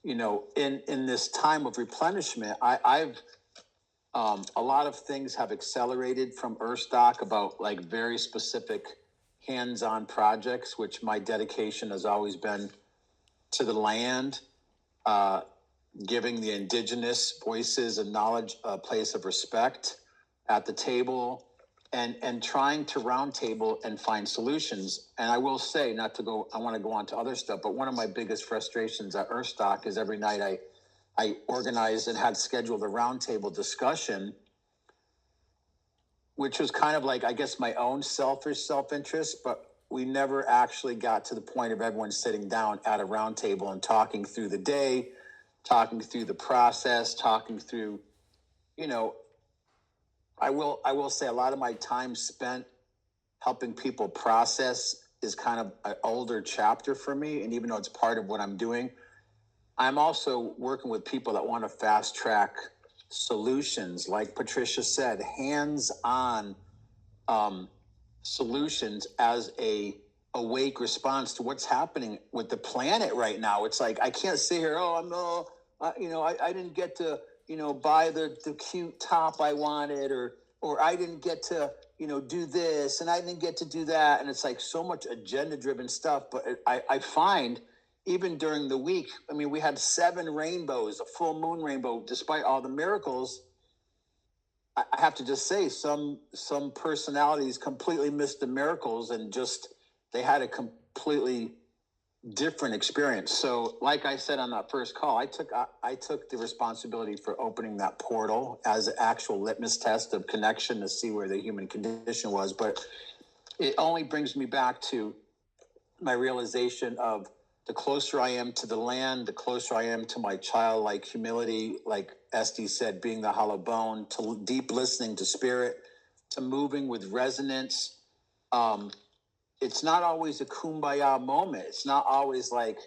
you know, in this time of replenishment, I've a lot of things have accelerated from Earthstock about like very specific hands-on projects, which my dedication has always been to the land, giving the indigenous voices and knowledge a place of respect at the table, and trying to roundtable and find solutions. And I will say, not to go, I want to go on to other stuff, but one of my biggest frustrations at Earthstock is every night I organized and had scheduled a roundtable discussion, which was kind of like, I guess, my own selfish self-interest, but we never actually got to the point of everyone sitting down at a roundtable and talking through the day, talking through the process, talking through, you know, I will say a lot of my time spent helping people process is kind of an older chapter for me. And even though it's part of what I'm doing, I'm also working with people that want to fast track solutions. Like Patricia said, hands-on solutions as a awake response to what's happening with the planet right now. It's like, I can't sit here, I didn't get to, buy the cute top I wanted, or I didn't get to, do this, and I didn't get to do that. And it's like so much agenda driven stuff. But I find even during the week, I mean, we had 7 rainbows, a full moon rainbow, despite all the miracles. I have to just say some personalities completely missed the miracles and just, they had a completely different experience. So like I said on that first call, I took the responsibility for opening that portal as an actual litmus test of connection to see where the human condition was. But it only brings me back to my realization of the closer I am to the land, the closer I am to my childlike humility, like SD said, being the hollow bone, to deep listening to spirit, to moving with resonance. It's not always a kumbaya moment. It's not always like,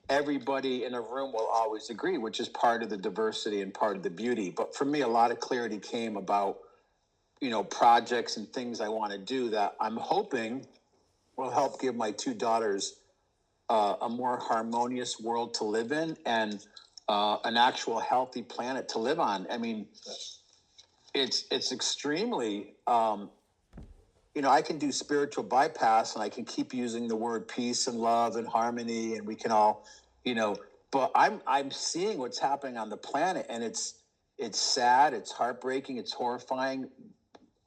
everybody in a room will always agree, which is part of the diversity and part of the beauty. But for me, a lot of clarity came about, projects and things I want to do that I'm hoping will help give my 2 daughters a more harmonious world to live in, and an actual healthy planet to live on. I mean, it's extremely, I can do spiritual bypass and I can keep using the word peace and love and harmony, and we can all, but I'm seeing what's happening on the planet, and it's sad, it's heartbreaking, it's horrifying.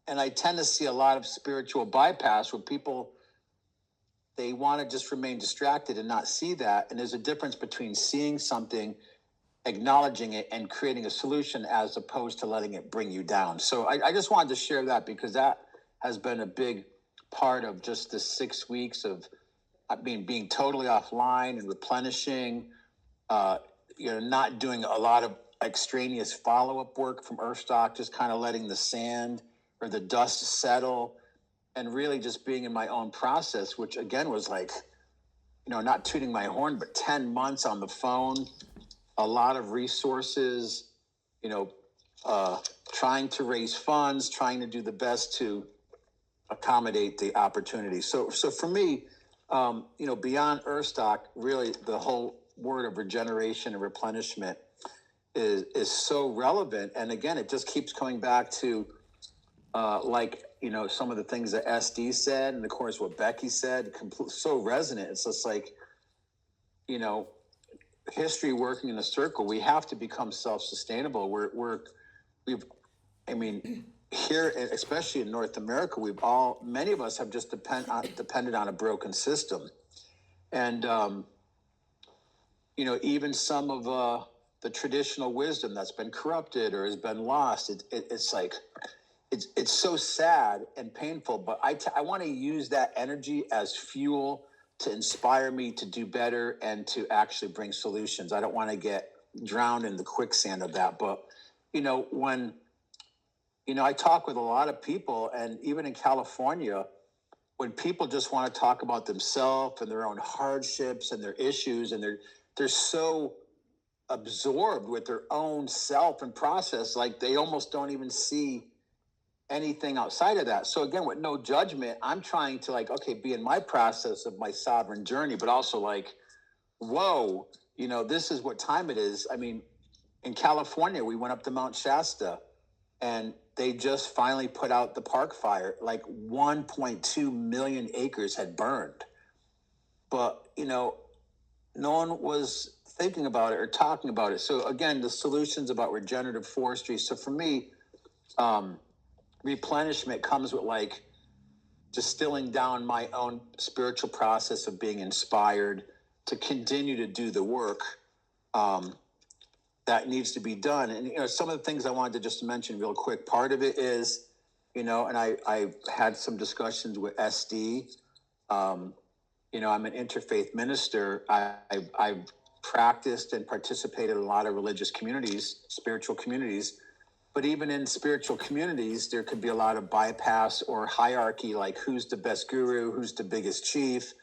And I tend to see a lot of spiritual bypass where people, they want to just remain distracted and not see that. And there's a difference between seeing something, acknowledging it, and creating a solution, as opposed to letting it bring you down. So I just wanted to share that, because that has been a big part of just the 6 weeks of being totally offline and replenishing, not doing a lot of extraneous follow-up work from Earthstock, just kind of letting the sand or the dust settle and really just being in my own process, which again was like, not tooting my horn, but 10 months on the phone, a lot of resources, trying to raise funds, trying to do the best to accommodate the opportunity. So for me, beyond Earthstock, really the whole word of regeneration and replenishment is so relevant. And again, it just keeps coming back to some of the things that SD said, and of course what Becky said, so resonant. It's just like, history working in a circle. We have to become self-sustainable. Here, especially in North America, many of us have just depended on a broken system. And, even some of the traditional wisdom that's been corrupted or has been lost, it's like, it's so sad and painful, but I want to use that energy as fuel to inspire me to do better and to actually bring solutions. I don't want to get drowned in the quicksand of that. But, when, I talk with a lot of people, and even in California, when people just want to talk about themselves and their own hardships and their issues, and they're so absorbed with their own self and process, like they almost don't even see anything outside of that. So again, with no judgment, I'm trying to be in my process of my sovereign journey, but also whoa, this is what time it is. I mean, in California, we went up to Mount Shasta and they just finally put out the park fire. 1.2 million acres had burned. But, no one was thinking about it or talking about it. So again, the solutions about regenerative forestry. So for me, replenishment comes with distilling down my own spiritual process of being inspired to continue to do the work that needs to be done. And, some of the things I wanted to just mention real quick, part of it is, and I had some discussions with SD. I'm an interfaith minister. I've practiced and participated in a lot of religious communities, spiritual communities. But even in spiritual communities, there could be a lot of bypass or hierarchy, like who's the best guru, who's the biggest chief,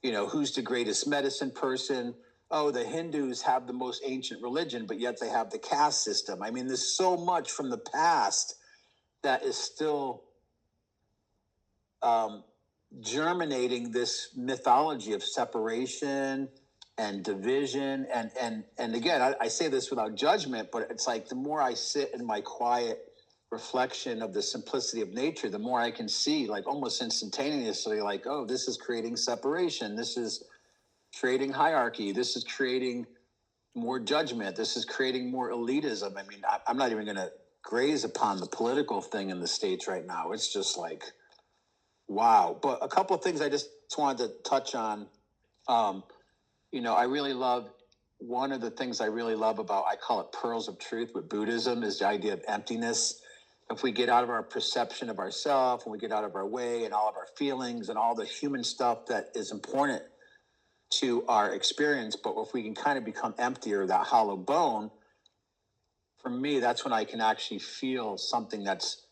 who's the greatest medicine person. Oh, the Hindus have the most ancient religion, but yet they have the caste system. I mean, there's so much from the past that is still germinating this mythology of separation and division. And again, I say this without judgment, but it's the more I sit in my quiet reflection of the simplicity of nature, the more I can see almost instantaneously, oh, this is creating separation. This is creating hierarchy. This is creating more judgment. This is creating more elitism. I mean, I'm not even going to graze upon the political thing in the States right now. It's just wow. But a couple of things I just wanted to touch on. I really love, one of the things I really love about, I call it pearls of truth with Buddhism, is the idea of emptiness. If we get out of our perception of ourselves, and we get out of our way and all of our feelings and all the human stuff that is important to our experience, but if we can kind of become emptier, that hollow bone, for me, that's when I can actually feel something that's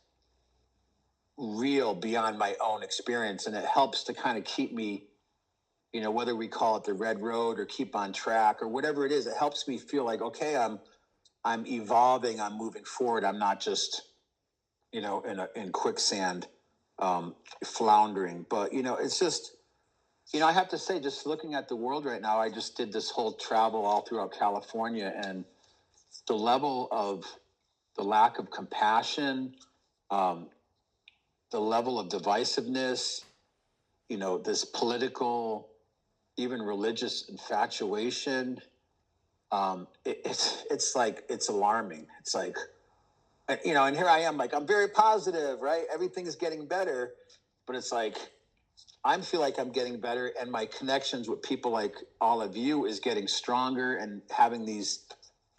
real beyond my own experience. And it helps to kind of keep me, whether we call it the red road or keep on track or whatever it is, it helps me feel okay, I'm evolving, I'm moving forward. I'm not just, in quicksand, floundering. But, it's just, I have to say, just looking at the world right now, I just did this whole travel all throughout California, and the level of the lack of compassion, the level of divisiveness, this political, even religious infatuation, it's alarming. It's and here I am, I'm very positive, right? Everything is getting better, but it's I feel like I'm getting better, and my connections with people like all of you is getting stronger, and having these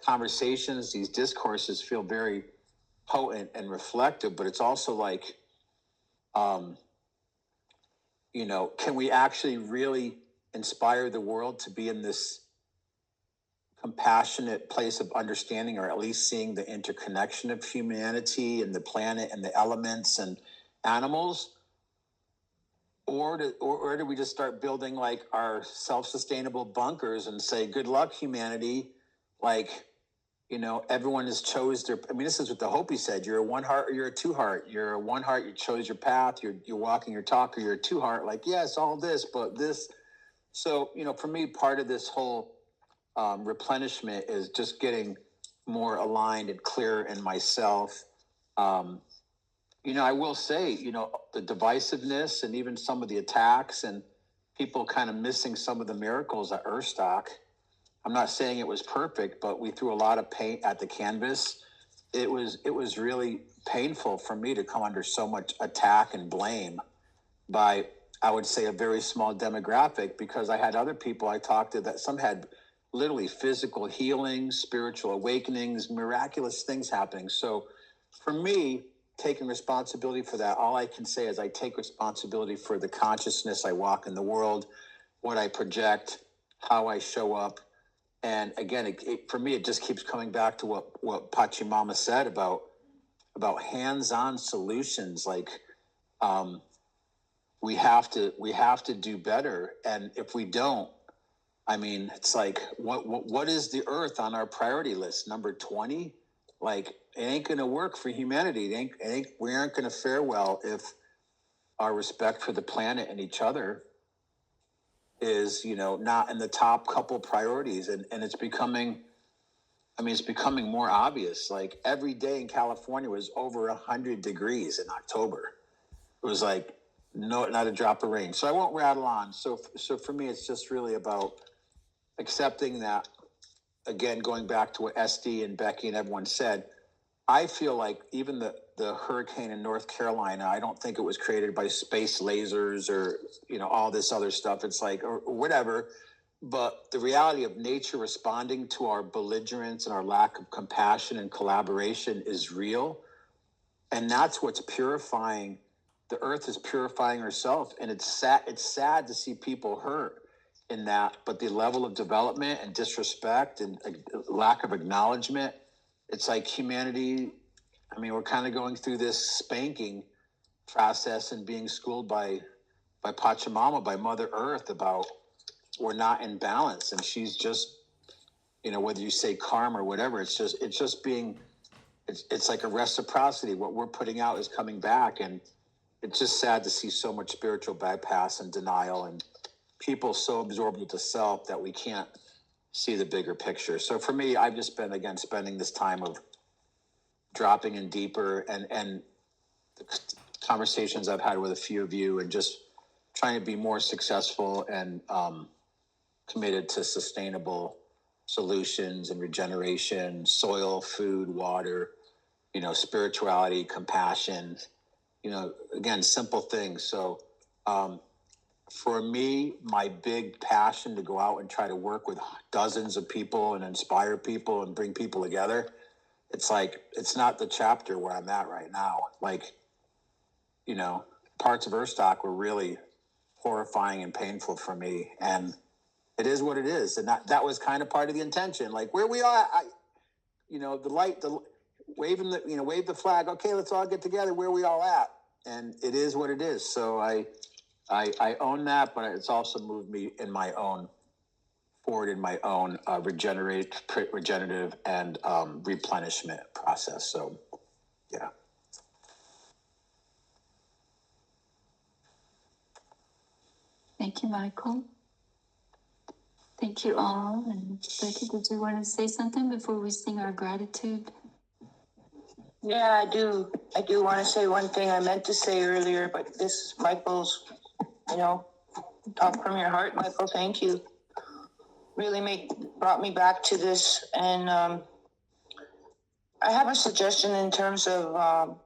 conversations, these discourses feel very potent and reflective, but it's also you know, can we actually really inspire the world to be in this compassionate place of understanding, or at least seeing the interconnection of humanity and the planet and the elements and animals? Or do we just start building like our self-sustainable bunkers and say, good luck, humanity? Like, you know, everyone has chose their, I mean, this is what the Hopi said, you're a one heart or you're a two heart. You're a one heart, you chose your path, you're walking your talk, or you're a two heart, like, yes, all this, but this. So, you know, for me, part of this whole replenishment is just getting more aligned and clear in myself. You know, I will say, you know, the divisiveness and even some of the attacks and people kind of missing some of the miracles at Earthstock. I'm not saying it was perfect, but we threw a lot of paint at the canvas. It was really painful for me to come under so much attack and blame by, I would say, a very small demographic, because I had other people I talked to that some had literally physical healings, spiritual awakenings, miraculous things happening. So for me, taking responsibility for that, all I can say is I take responsibility for the consciousness I walk in the world, what I project, how I show up. And again, for me, it just keeps coming back to what Pachamama said about hands-on solutions. Like, we have to do better. And if we don't, I mean, it's like, what is the earth on our priority list? Number 20? Like, it ain't going to work for humanity. We aren't going to fare well if our respect for the planet and each other is, you know, not in the top couple priorities. And it's becoming, I mean, it's becoming more obvious. Like, every day in California was over 100 degrees in October. It was like, no, not a drop of rain. So I won't rattle on. So for me, it's just really about accepting that. Again, going back to what SD and Becky and everyone said, I feel like even the hurricane in North Carolina, I don't think it was created by space lasers or, you know, all this other stuff. It's like, or whatever. But the reality of nature responding to our belligerence and our lack of compassion and collaboration is real. And that's what's purifying. The earth is purifying herself. And it's sad to see people hurt in that, but the level of development and disrespect and lack of acknowledgement, it's like humanity, I mean, we're kind of going through this spanking process and being schooled by Pachamama, by Mother Earth, about we're not in balance. And she's just, you know, whether you say karma or whatever, it's just being, it's like a reciprocity. What we're putting out is coming back. And it's just sad to see so much spiritual bypass and denial and people so absorbed with the self that we can't see the bigger picture. So for me, I've just been, again, spending this time of dropping in deeper and the conversations I've had with a few of you, and just trying to be more successful and committed to sustainable solutions and regeneration, soil, food, water, you know, spirituality, compassion, you know, again, simple things. So, for me, my big passion to go out and try to work with dozens of people and inspire people and bring people together, it's like, it's not the chapter where I'm at right now. Like, you know, parts of Earthstock were really horrifying and painful for me. And it is what it is. And that was kind of part of the intention. Like, where we are, you know, wave the flag. Okay, let's all get together. Where we all at? And it is what it is. So I own that, but it's also moved me forward in my own regenerative and replenishment process. So, yeah. Thank you, Michael. Thank you all. And Becky, did you want to say something before we sing our gratitude? Yeah, I do. I do want to say one thing I meant to say earlier, but this is Michael's, you know, talk from your heart, Michael. Thank you. Really brought me back to this. And I have a suggestion in terms of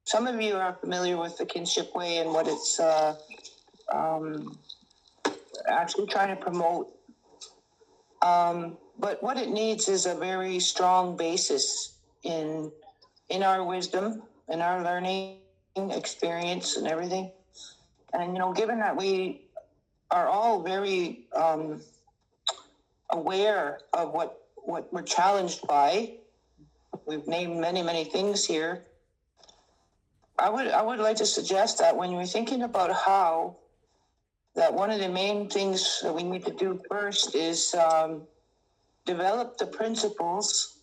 some of you are familiar with the kinship way and what it's actually trying to promote. But what it needs is a very strong basis in our wisdom, in our learning experience and everything. And, given that we are all very aware of what we're challenged by, we've named many, many things here. I would like to suggest that when you're thinking about how, that one of the main things that we need to do first is develop the principles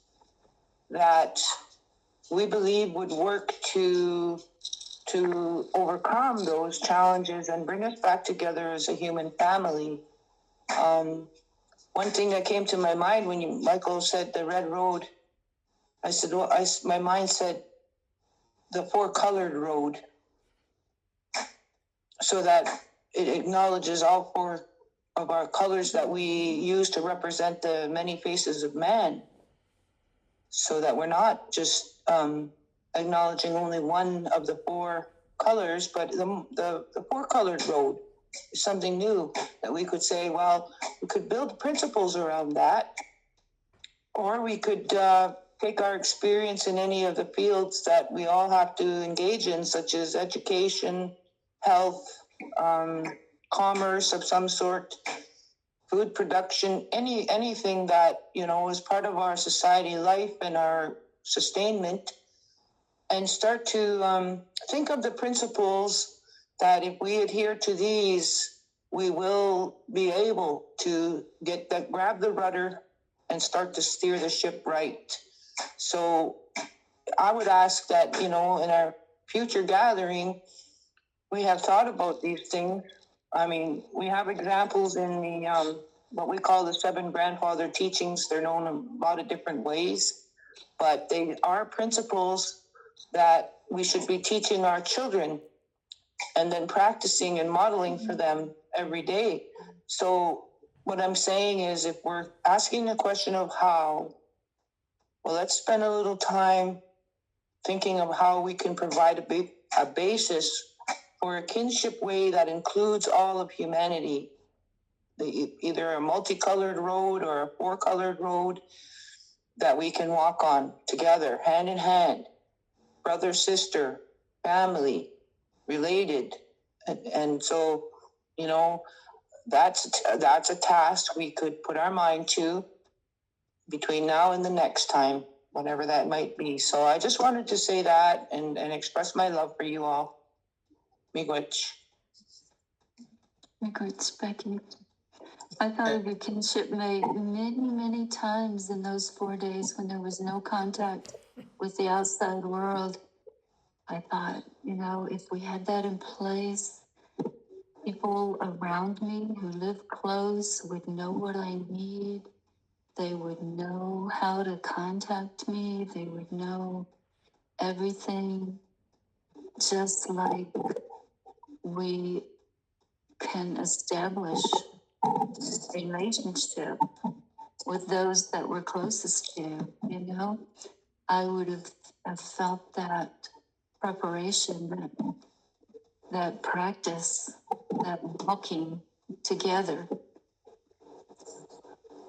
that we believe would work to overcome those challenges and bring us back together as a human family. One thing that came to my mind when Michael said the red road, I said, well, my mind said the four-colored road, so that it acknowledges all four of our colors that we use to represent the many faces of man, so that we're not just acknowledging only one of the four colors, but the four-colored road is something new that we could say, well, we could build principles around that, or we could take our experience in any of the fields that we all have to engage in, such as education, health, commerce of some sort, food production, anything that, is part of our society life and our sustainment, and start to think of the principles that if we adhere to these, we will be able to grab the rudder and start to steer the ship right. So I would ask that, in our future gathering, we have thought about these things. I mean, we have examples in the what we call the 7 grandfather teachings. They're known a lot of different ways, but they are principles that we should be teaching our children and then practicing and modeling for them every day. So what I'm saying is, if we're asking the question of how, well, let's spend a little time thinking of how we can provide a basis for a kinship way that includes all of humanity, either a multicolored road or a four-colored road that we can walk on together, hand in hand, brother, sister, family, related. And so, that's a task we could put our mind to between now and the next time, whatever that might be. So I just wanted to say that and express my love for you all. Miigwech. Miigwech, Becky. I thought of your kinship mate many, many times in those 4 days when there was no contact with the outside world. I thought, if we had that in place, people around me who live close would know what I need. They would know how to contact me. They would know everything, just like we can establish a relationship with those that we're closest to, I would have felt that preparation, that practice, that walking together.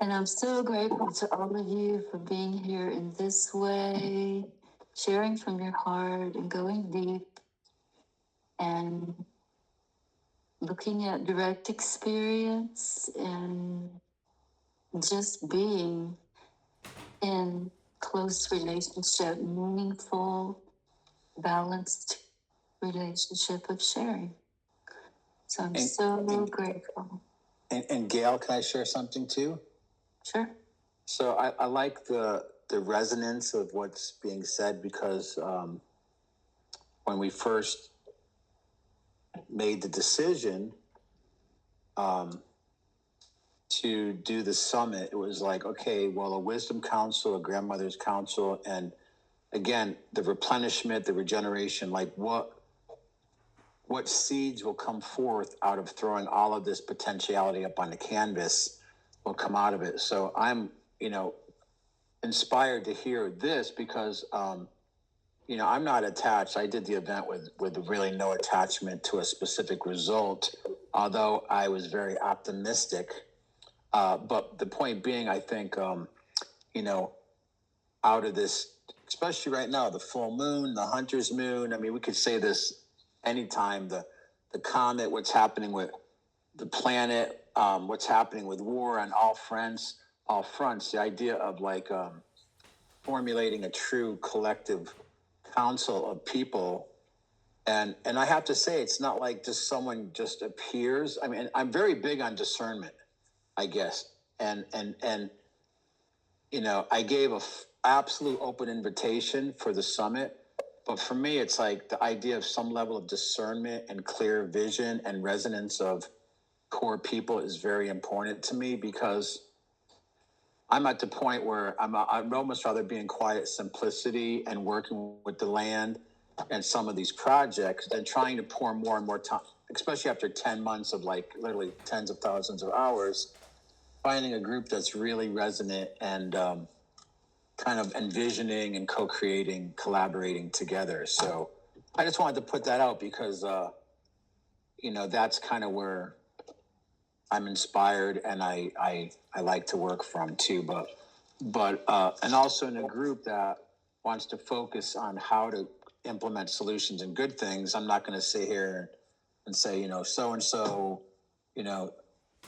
And I'm so grateful to all of you for being here in this way, sharing from your heart and going deep and looking at direct experience and just being in close relationship, meaningful, balanced relationship of sharing. So I'm so grateful. And Gail, can I share something too? Sure. So I like the resonance of what's being said, because when we first made the decision to do the summit, it was like, okay, well, a wisdom council, a grandmother's council, and again, the replenishment, the regeneration, like what seeds will come forth out of throwing all of this potentiality up on the canvas will come out of it. So I'm, inspired to hear this because, I'm not attached. I did the event with really no attachment to a specific result, although I was very optimistic. But the point being, I think, out of this, especially right now, the full moon, the hunter's moon. I mean, we could say this anytime, the the comet, what's happening with the planet, what's happening with war on all fronts, the idea of like formulating a true collective council of people. And I have to say, it's not like just someone just appears. I mean, I'm very big on discernment, I guess. And I gave absolute open invitation for the summit. But for me, it's like the idea of some level of discernment and clear vision and resonance of core people is very important to me, because I'm at the point where I'd almost rather be in quiet simplicity and working with the land and some of these projects than trying to pour more and more time, especially after 10 months of like literally tens of thousands of hours, finding a group that's really resonant and kind of envisioning and co-creating, collaborating together. So I just wanted to put that out because, that's kind of where I'm inspired and I like to work from too, but and also in a group that wants to focus on how to implement solutions and good things. I'm not going to sit here and say, so-and-so,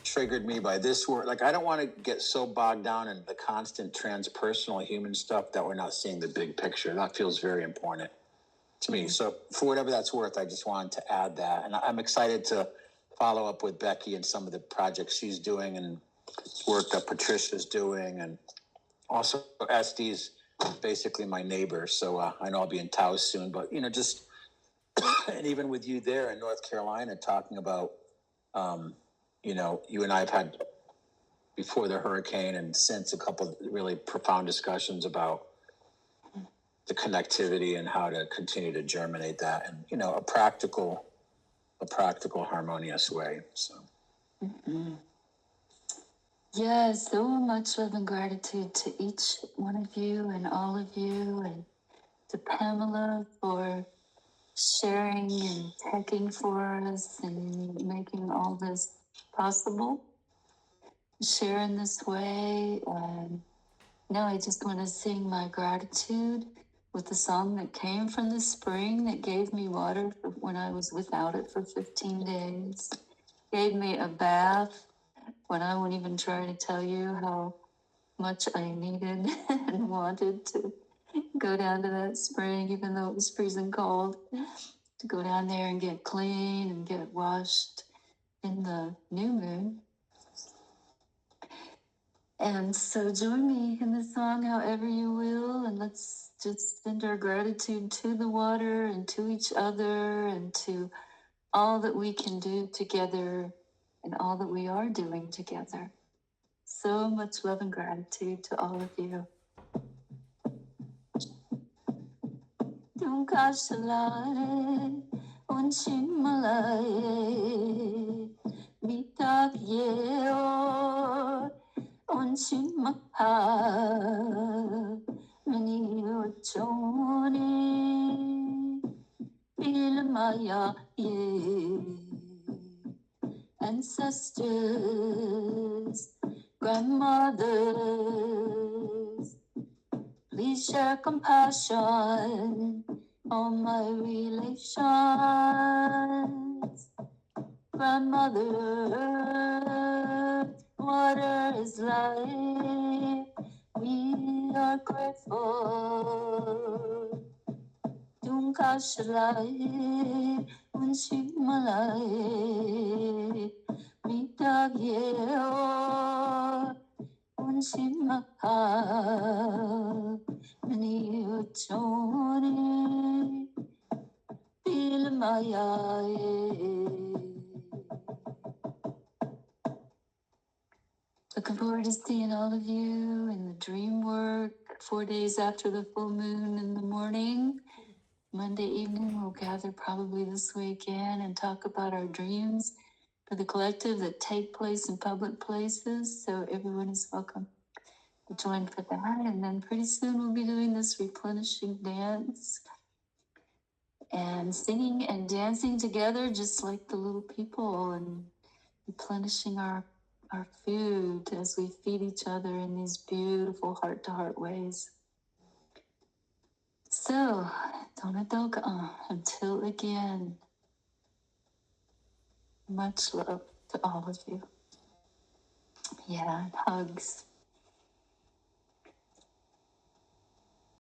triggered me by this word. Like, I don't want to get so bogged down in the constant transpersonal human stuff that we're not seeing the big picture. That feels very important to me. So for whatever that's worth, I just wanted to add that. And I'm excited to follow up with Becky and some of the projects she's doing and work that Patricia's doing. And also Estee's basically my neighbor. So I know I'll be in Taos soon, but, just, and even with you there in North Carolina, talking about, you and I have had before the hurricane and since a couple of really profound discussions about the connectivity and how to continue to germinate that in, a practical, harmonious way. So. Mm-hmm. Yeah, so much love and gratitude to each one of you and all of you, and to Pamela for sharing and teching for us and making all this possible. Share in this way. Now I just want to sing my gratitude with the song that came from the spring that gave me water when I was without it for 15 days. Gave me a bath when I won't even try to tell you how much I needed and wanted to go down to that spring, even though it was freezing cold, to go down there and get clean and get washed in the new moon. And so join me in the song however you will, and let's just send our gratitude to the water and to each other and to all that we can do together and all that we are doing together. So much love and gratitude to all of you. Dunkashalare, unshinmalaye, mitak yeo. Onshin Maka Mani Ochone Ilmaya Ye Ancestors, grandmothers, please share compassion on my relations. Grandmother, water is life. We are grateful. Dunkashalai, Unshimalai, Mitagyo, Unshimaka, Mani Uchone, Pilmayae. Looking forward to seeing all of you in the dream work 4 days after the full moon in the morning. Monday evening, we'll gather probably this way again and talk about our dreams for the collective that take place in public places. So everyone is welcome to join for that. And then pretty soon we'll be doing this replenishing dance and singing and dancing together, just like the little people, and replenishing our food as we feed each other in these beautiful heart-to-heart ways. So, Donadoka, until again. Much love to all of you. Yeah, hugs.